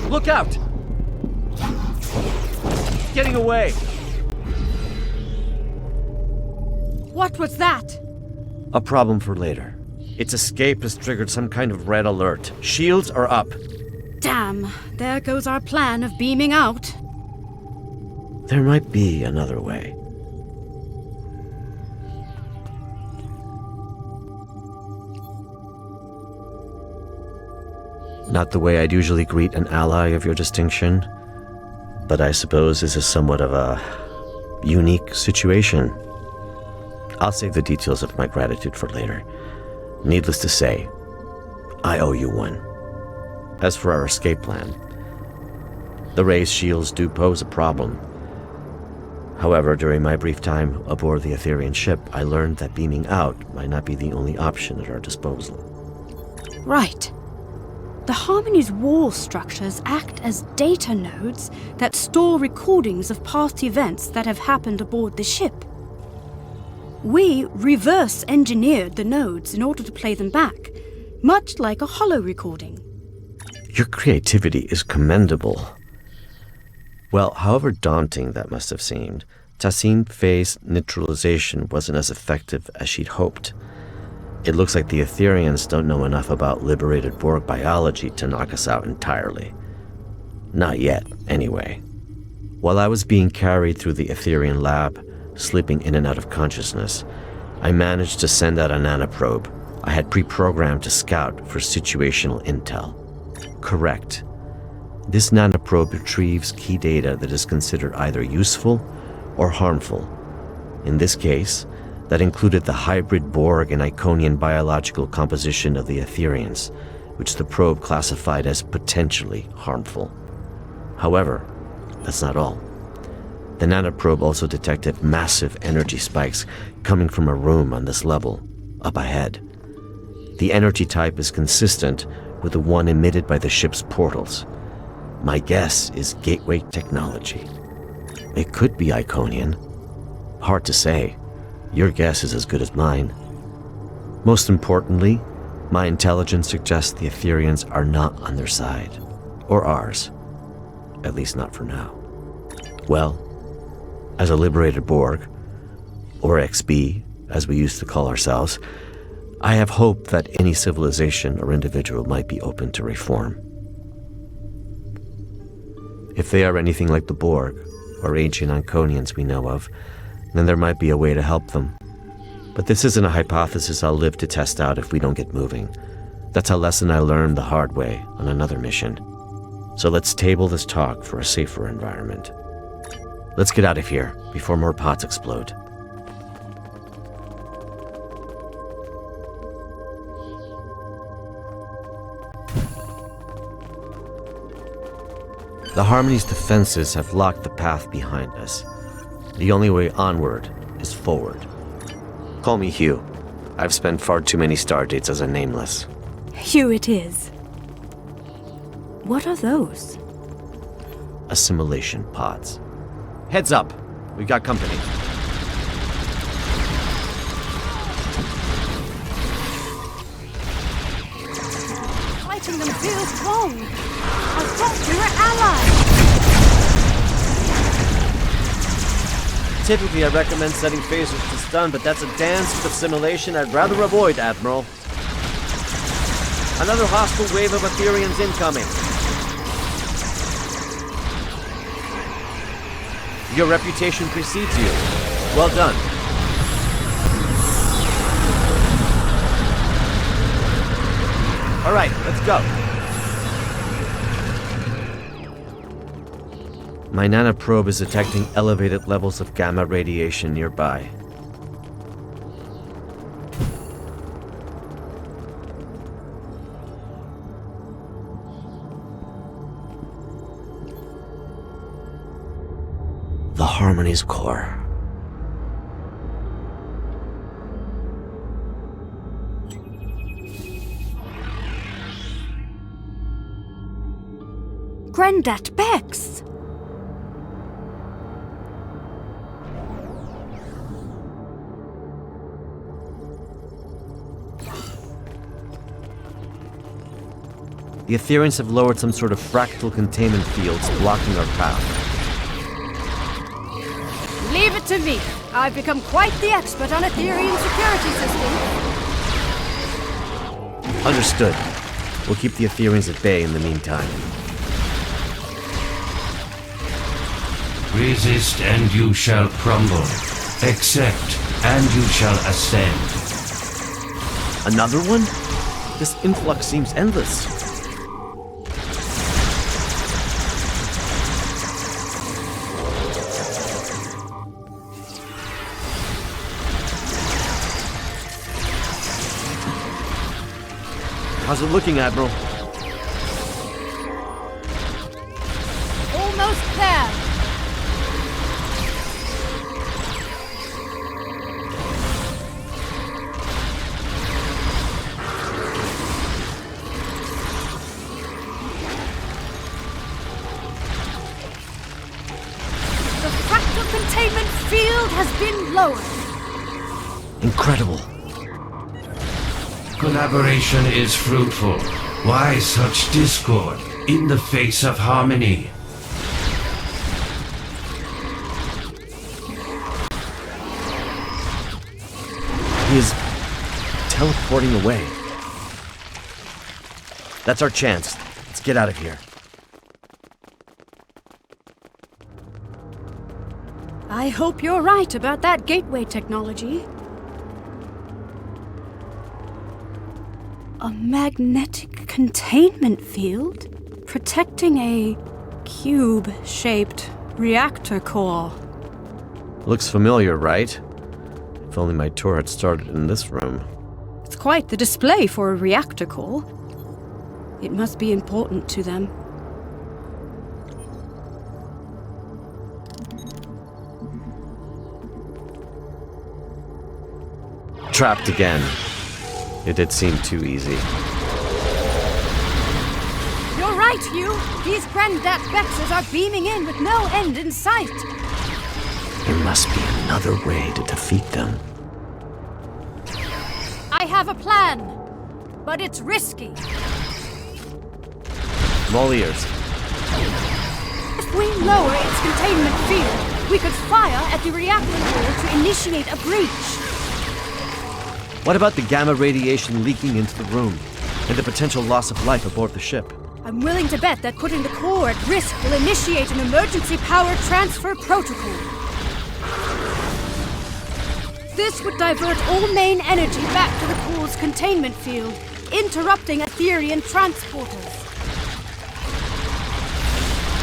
[SPEAKER 8] Look out! Getting away!
[SPEAKER 5] What was that?
[SPEAKER 8] A problem for later. Its escape has triggered some kind of red alert. Shields are up.
[SPEAKER 5] Damn, there goes our plan of beaming out.
[SPEAKER 8] There might be another way. Not the way I'd usually greet an ally of your distinction, but I suppose this is somewhat of a unique situation. I'll save the details of my gratitude for later. Needless to say, I owe you one. As for our escape plan, the raised shields do pose a problem. However, during my brief time aboard the Aetherian ship, I learned that beaming out might not be the only option at our disposal.
[SPEAKER 5] Right. The Harmony's wall structures act as data nodes that store recordings of past events that have happened aboard the ship. We reverse engineered the nodes in order to play them back, much like a holo recording.
[SPEAKER 8] Your creativity is commendable. Well, however daunting that must have seemed, Tassin Fey's neutralization wasn't as effective as she'd hoped. It looks like the Aetherians don't know enough about liberated Borg biology to knock us out entirely. Not yet, anyway. While I was being carried through the Aetherian lab, slipping in and out of consciousness, I managed to send out a nanoprobe I had pre-programmed to scout for situational intel. Correct. This nanoprobe retrieves key data that is considered either useful or harmful. In this case, that included the hybrid Borg and Iconian biological composition of the Aetherians, which the probe classified as potentially harmful. However, that's not all. The nanoprobe also detected massive energy spikes coming from a room on this level, up ahead. The energy type is consistent with the one emitted by the ship's portals. My guess is gateway technology. It could be Iconian. Hard to say. Your guess is as good as mine. Most importantly, my intelligence suggests the Aetherians are not on their side. Or ours. At least not for now. Well, as a liberated Borg, or XB, as we used to call ourselves, I have hope that any civilization or individual might be open to reform. If they are anything like the Borg, or ancient Anconians we know of, then there might be a way to help them. But this isn't a hypothesis I'll live to test out if we don't get moving. That's a lesson I learned the hard way on another mission. So let's table this talk for a safer environment. Let's get out of here before more pods explode. The Harmony's defenses have locked the path behind us. The only way onward is forward. Call me Hugh. I've spent far too many stardates as a nameless.
[SPEAKER 5] Hugh it is. What are those?
[SPEAKER 8] Assimilation pods. Heads up! We've got company.
[SPEAKER 5] Fighting them feels wrong. I thought we were allies.
[SPEAKER 8] Typically, I recommend setting phasers to stun, but that's a dance with assimilation I'd rather avoid, Admiral. Another hostile wave of Aetherians incoming. Your reputation precedes you. Well done. All right, let's go. My nanoprobe is detecting elevated levels of gamma radiation nearby. The Harmony's core.
[SPEAKER 5] Granddad Bex!
[SPEAKER 8] The Aetherians have lowered some sort of fractal containment fields blocking our path.
[SPEAKER 5] Leave it to me. I've become quite the expert on Aetherian security systems.
[SPEAKER 8] Understood. We'll keep the Aetherians at bay in the meantime.
[SPEAKER 9] Resist and you shall crumble. Accept and you shall ascend.
[SPEAKER 8] Another one? This influx seems endless. How's it looking, Admiral?
[SPEAKER 5] Almost there. The fractal containment field has been lowered.
[SPEAKER 8] Incredible.
[SPEAKER 9] Collaboration is fruitful. Why such discord in the face of harmony?
[SPEAKER 8] He is teleporting away. That's our chance. Let's get out of here.
[SPEAKER 5] I hope you're right about that gateway technology. A magnetic containment field protecting a cube-shaped reactor core.
[SPEAKER 8] Looks familiar, right? If only my tour had started in this room.
[SPEAKER 5] It's quite the display for a reactor core. It must be important to them.
[SPEAKER 8] Trapped again. It did seem too easy.
[SPEAKER 5] You're right, Hugh. These Granddad Bexes are beaming in with no end in sight.
[SPEAKER 8] There must be another way to defeat them.
[SPEAKER 5] I have a plan, but it's risky.
[SPEAKER 8] I'm all ears.
[SPEAKER 5] If we lower its containment field, we could fire at the reactor core to initiate a breach.
[SPEAKER 8] What about the gamma radiation leaking into the room, and the potential loss of life aboard the ship?
[SPEAKER 5] I'm willing to bet that putting the core at risk will initiate an emergency power transfer protocol. This would divert all main energy back to the core's containment field, interrupting Aetherian transporters.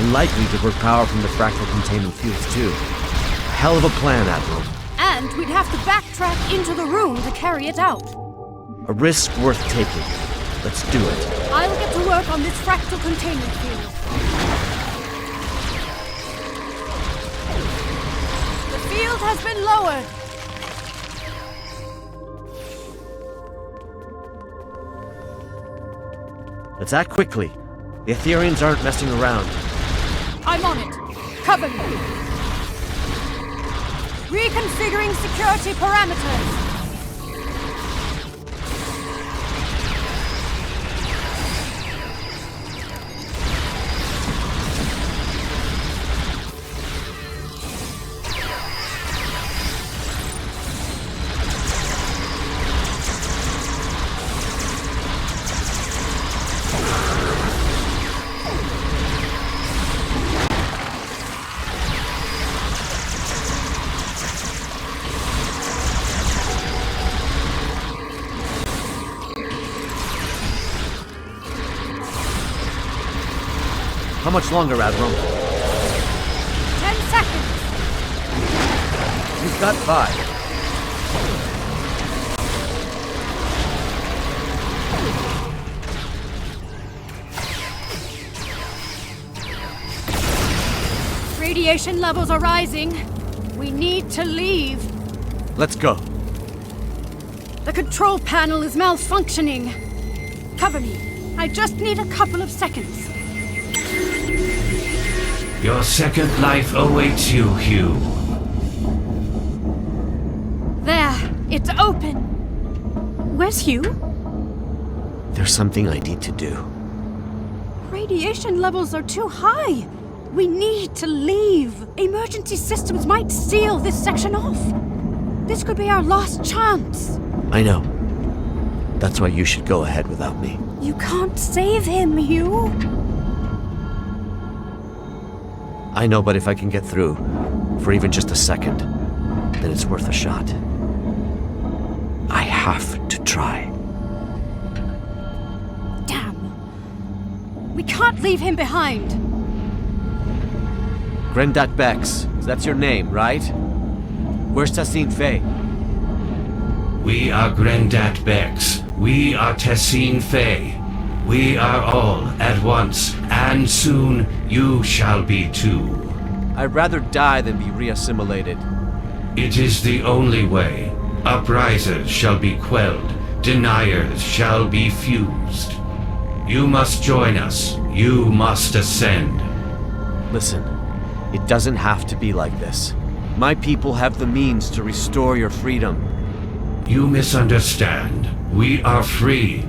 [SPEAKER 8] And likely divert power from the fractal containment fields too. Hell of a plan, Admiral.
[SPEAKER 5] And we'd have to backtrack into the room to carry it out.
[SPEAKER 8] A risk worth taking. Let's do it.
[SPEAKER 5] I'll get to work on this fractal containment field. The field has been lowered.
[SPEAKER 8] Let's act quickly. The Aetherians aren't messing around.
[SPEAKER 5] I'm on it. Cover me. Reconfiguring security parameters.
[SPEAKER 8] How much longer, Admiral?
[SPEAKER 5] 10 seconds.
[SPEAKER 8] You've got 5.
[SPEAKER 5] Radiation levels are rising. We need to leave.
[SPEAKER 8] Let's go.
[SPEAKER 5] The control panel is malfunctioning. Cover me. I just need a couple of seconds.
[SPEAKER 9] Your second life awaits you, Hugh.
[SPEAKER 5] There, it's open. Where's Hugh?
[SPEAKER 8] There's something I need to do.
[SPEAKER 5] Radiation levels are too high. We need to leave. Emergency systems might seal this section off. This could be our last chance.
[SPEAKER 8] I know. That's why you should go ahead without me.
[SPEAKER 5] You can't save him, Hugh.
[SPEAKER 8] I know, but if I can get through, for even just a second, then it's worth a shot. I have to try.
[SPEAKER 5] Damn. We can't leave him behind.
[SPEAKER 8] Grendat Bex, that's your name, right? Where's Tassine Faye?
[SPEAKER 9] We are Grendat Bex. We are Tessine Faye. We are all at once, and soon you shall be too.
[SPEAKER 8] I'd rather die than be reassimilated.
[SPEAKER 9] It is the only way. Uprisers shall be quelled. Deniers shall be fused. You must join us. You must ascend.
[SPEAKER 8] Listen, it doesn't have to be like this. My people have the means to restore your freedom.
[SPEAKER 9] You misunderstand. We are free.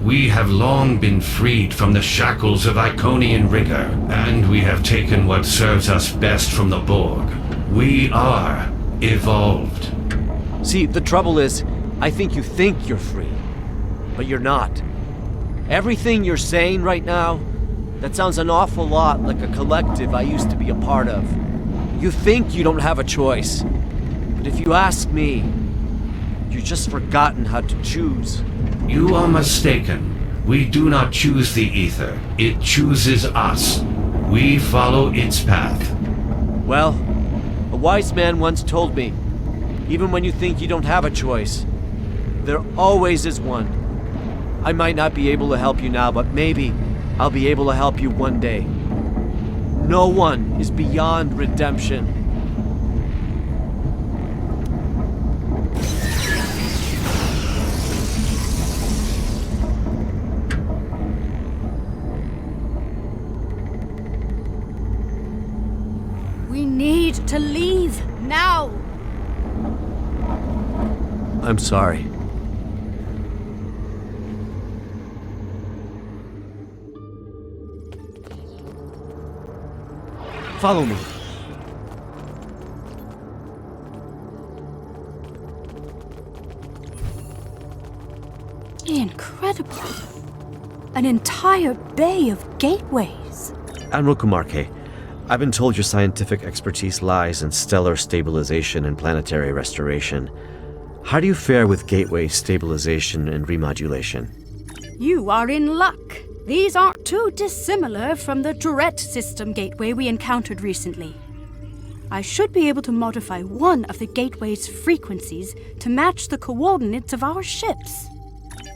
[SPEAKER 9] We have long been freed from the shackles of Iconian rigor, and we have taken what serves us best from the Borg. We are evolved.
[SPEAKER 8] See, the trouble is, I think you think you're free, but you're not. Everything you're saying right now, that sounds an awful lot like a collective I used to be a part of. You think you don't have a choice, but if you ask me, you've just forgotten how to choose.
[SPEAKER 9] You are mistaken. We do not choose the ether. It chooses us. We follow its path.
[SPEAKER 8] Well, a wise man once told me, even when you think you don't have a choice, there always is one. I might not be able to help you now, but maybe I'll be able to help you one day. No one is beyond redemption.
[SPEAKER 5] We need to leave now.
[SPEAKER 8] I'm sorry. Follow me.
[SPEAKER 5] incredible. An entire bay of gateways.
[SPEAKER 8] Admiral Kumarke, I've been told your scientific expertise lies in stellar stabilization and planetary restoration. How do you fare with gateway stabilization and remodulation?
[SPEAKER 5] You are in luck. These aren't too dissimilar from the Tourette system gateway we encountered recently. I should be able to modify one of the gateway's frequencies to match the coordinates of our ships.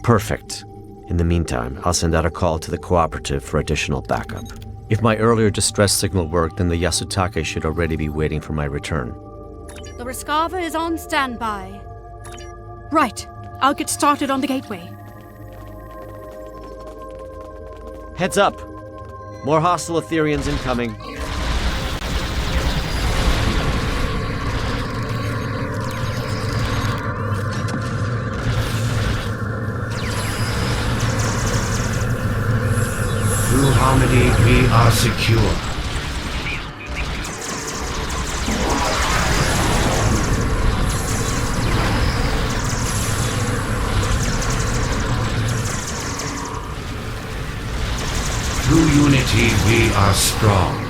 [SPEAKER 8] Perfect. In the meantime, I'll send out a call to the cooperative for additional backup. If my earlier distress signal worked, then the Yasutake should already be waiting for my return.
[SPEAKER 5] The Rescava is on standby. Right. I'll get started on the gateway.
[SPEAKER 8] Heads up! More hostile Aetherians incoming.
[SPEAKER 9] Through harmony, we are secure. Through unity, we are strong.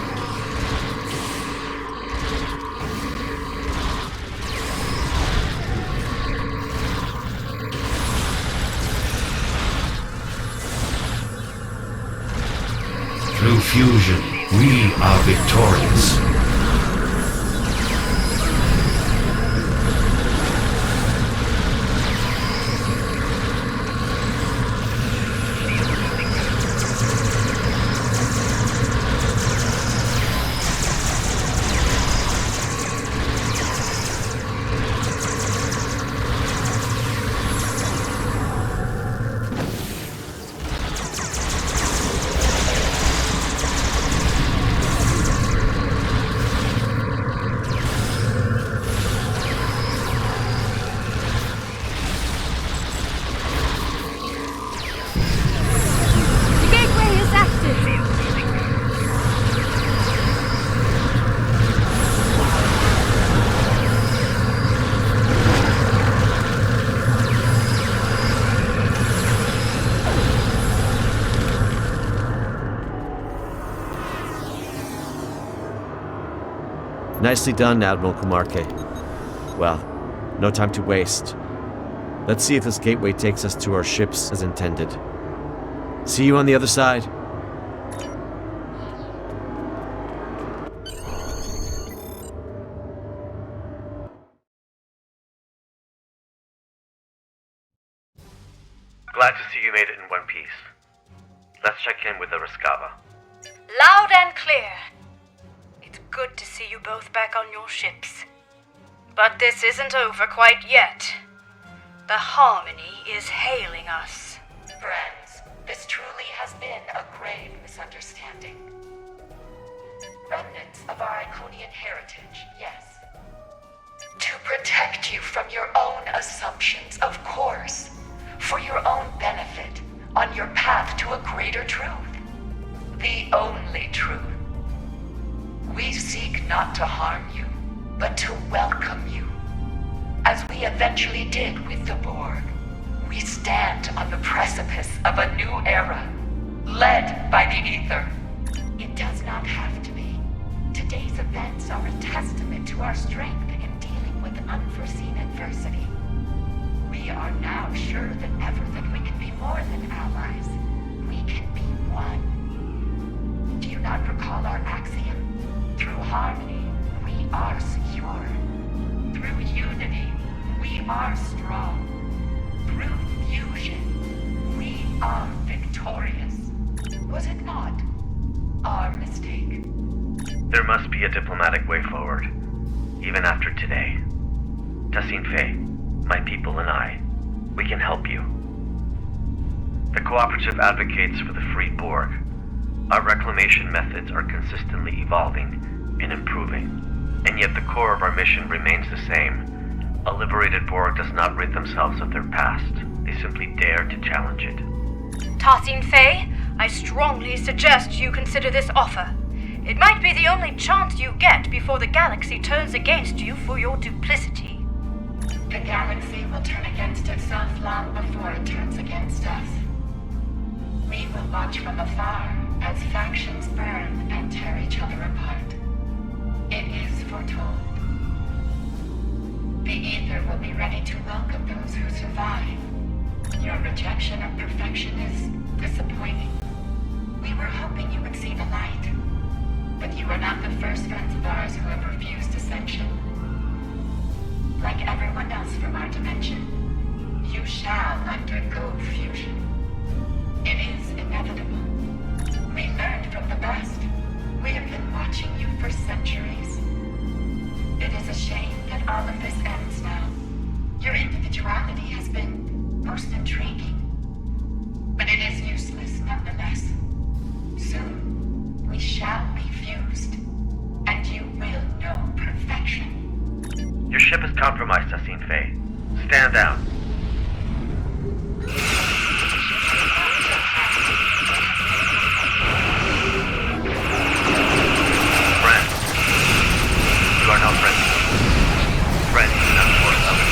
[SPEAKER 9] Through fusion, we are victorious.
[SPEAKER 8] Nicely done, Admiral Kumarke. Well, no time to waste. Let's see if this gateway takes us to our ships as intended. See you on the other side.
[SPEAKER 1] Glad to see you made it in one piece. Let's check in with the Rescava.
[SPEAKER 2] Loud and clear. It's good to see you both back on your ships. But this isn't over quite yet. The Harmony is hailing us.
[SPEAKER 3] Friends, this truly has been a grave misunderstanding. Remnants of our Iconian heritage, yes. To protect you from your own assumptions, of course. For your own benefit, on your path to a greater truth. The only truth. We seek not to harm you, but to welcome you. As we eventually did with the Borg, we stand on the precipice of a new era, led by the Aether. It does not have to be. Today's events are a testament to our strength in dealing with unforeseen adversity. We are now sure than ever that we can be more than allies. We can be one. Do you not recall our axiom? Through harmony, we are secure. Through unity, we are strong. Through fusion, we are victorious. Was it not our mistake?
[SPEAKER 1] There must be a diplomatic way forward, even after today. Tassin Fei, my people and I, we can help you. The Cooperative advocates for the Free Borg. Our reclamation methods are consistently evolving and improving, and yet the core of our mission remains the same. A liberated Borg does not rid themselves of their past. They simply dare to challenge it.
[SPEAKER 2] Tassin Fei, I strongly suggest you consider this offer. It might be the only chance you get before the galaxy turns against you for your duplicity.
[SPEAKER 6] The galaxy will turn against itself long before it turns against us.
[SPEAKER 3] We will watch from afar as factions burn and tear each other apart. It is foretold. The Aether will be ready to welcome those who survive. Your rejection of perfection is disappointing. We were hoping you would see the light, but you are not the first friends of ours who have refused ascension. Like everyone else from our dimension, you shall undergo fusion. It is inevitable. We learned from the best. We have been watching you for centuries. It is a shame that all of this ends now. Your individuality has been most intriguing, but it is useless nonetheless. Soon, we shall be fused, and you will know perfection.
[SPEAKER 1] Your ship is compromised, Tassine Faye. Stand down. Friends. You are now friends. Friends do not force others.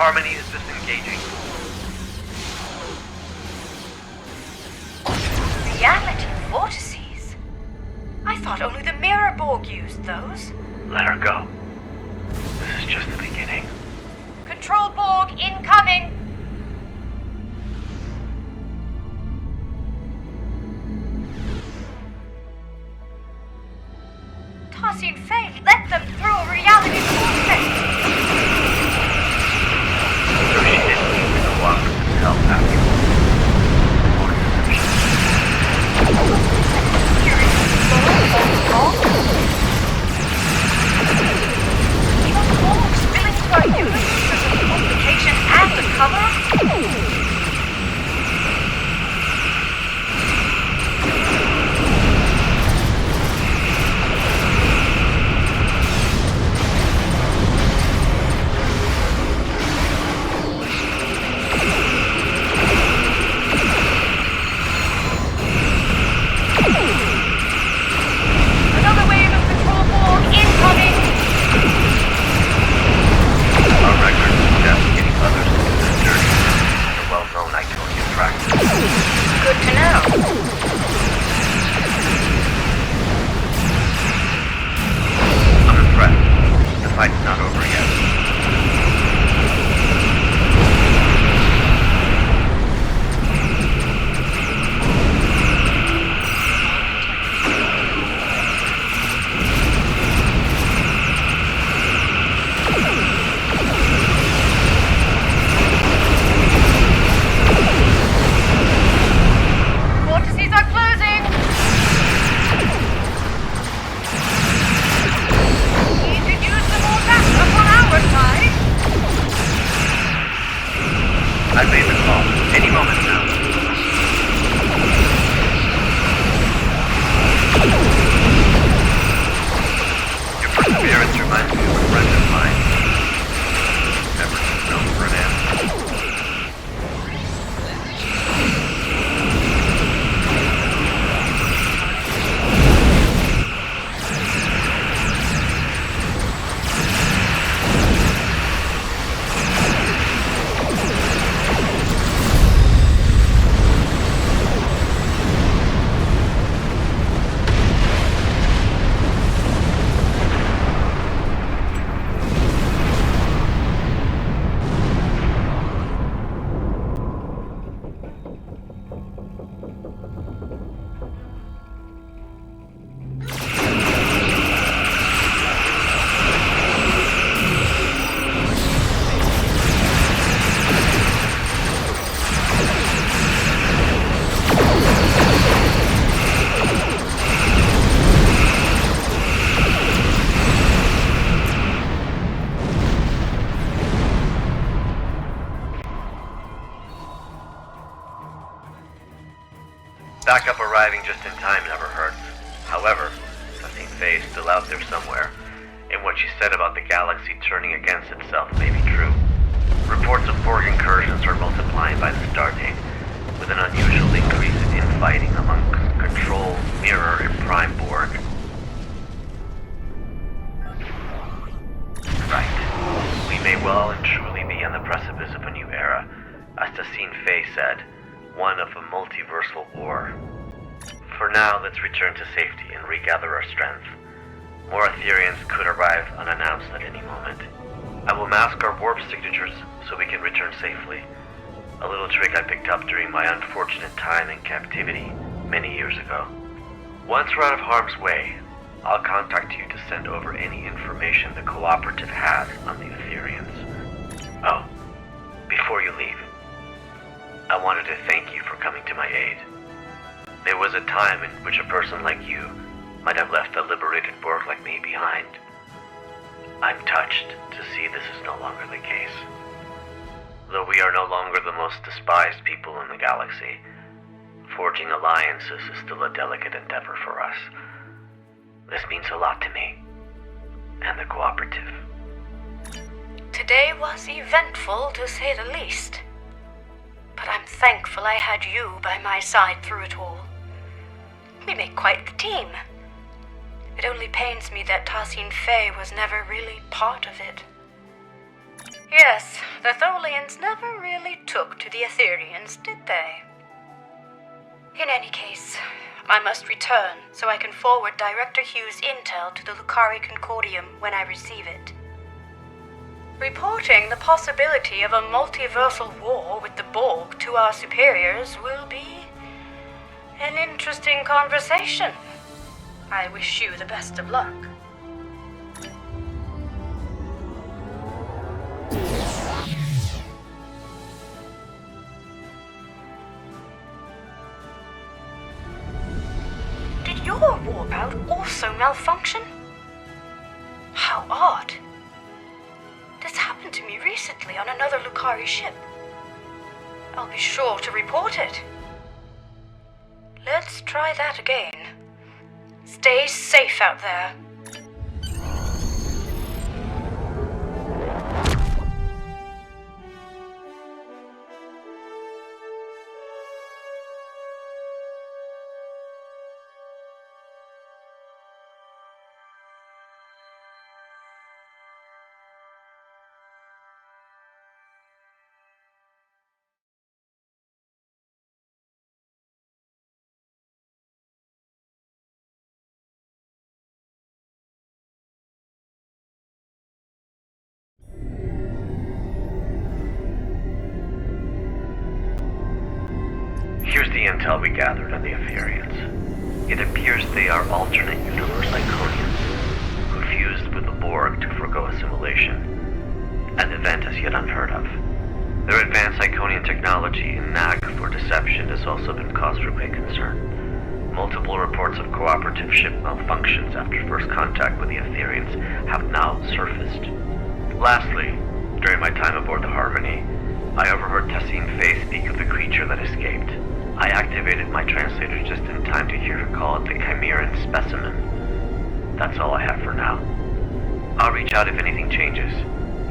[SPEAKER 1] Harmony is disengaging.
[SPEAKER 2] Reality vortices? I thought only the Mirror Borg used those.
[SPEAKER 1] Let her go. This is just the beginning.
[SPEAKER 2] Control Borg incoming! Tassine Faye, let them through a reality vortex!
[SPEAKER 1] So she didn't need to go up with his help after all.
[SPEAKER 2] Even Borg spilling into our universe because of complication and the cover?
[SPEAKER 1] backup arriving just in time never hurts. However, Justine Fay is still out there somewhere, and what she said about the galaxy turning against itself may be true. Reports of Borg incursions are multiplying by the stardate, with an unusual increase in infighting among Control, Mirror, and Prime Borg. Right. We may well and truly be on the precipice of a new era, as Justine Fay said, one of a multiversal war. For now, let's return to safety and regather our strength. More Aetherians could arrive unannounced at any moment. I will mask our warp signatures so we can return safely. A little trick I picked up during my unfortunate time in captivity many years ago. Once we're out of harm's way, I'll contact you to send over any information the Cooperative has on the Aetherians. Oh, before you leave, I wanted to thank you for coming to my aid. There was a time in which a person like you might have left a liberated Borg like me behind. I'm touched to see this is no longer the case. Though we are no longer the most despised people in the galaxy, forging alliances is still a delicate endeavor for us. This means a lot to me, and the Cooperative.
[SPEAKER 2] Today was eventful, to say the least. But I'm thankful I had you by my side through it all. We make quite the team. It only pains me that Justine Fay was never really part of it. Yes, the Tholians never really took to the Aetherians, did they? In any case, I must return so I can forward Director Hugh's intel to the Lucari Concordium when I receive it. Reporting the possibility of a multiversal war with the Borg to our superiors will be an interesting conversation. I wish you the best of luck. Did your warp out also malfunction? How odd. This happened to me recently on another Lucari ship. I'll be sure to report it. Let's try that again. Stay safe out there.
[SPEAKER 1] Here's the intel we gathered on the Aetherians. It appears they are alternate universe Iconians, who fused with the Borg to forego assimilation, an event as yet unheard of. Their advanced Iconian technology and knack for deception has also been cause for great concern. Multiple reports of Cooperative ship malfunctions after first contact with the Aetherians have now surfaced. Lastly, during my time aboard the Harmony, I overheard Justine Fay speak of the creature that escaped. I activated my translator just in time to hear her call it the Chimeran specimen. That's all I have for now. I'll reach out if anything changes.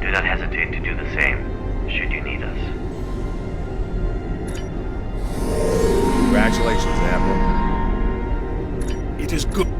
[SPEAKER 1] Do not hesitate to do the same, should you need us.
[SPEAKER 10] Congratulations, Admiral. It is good.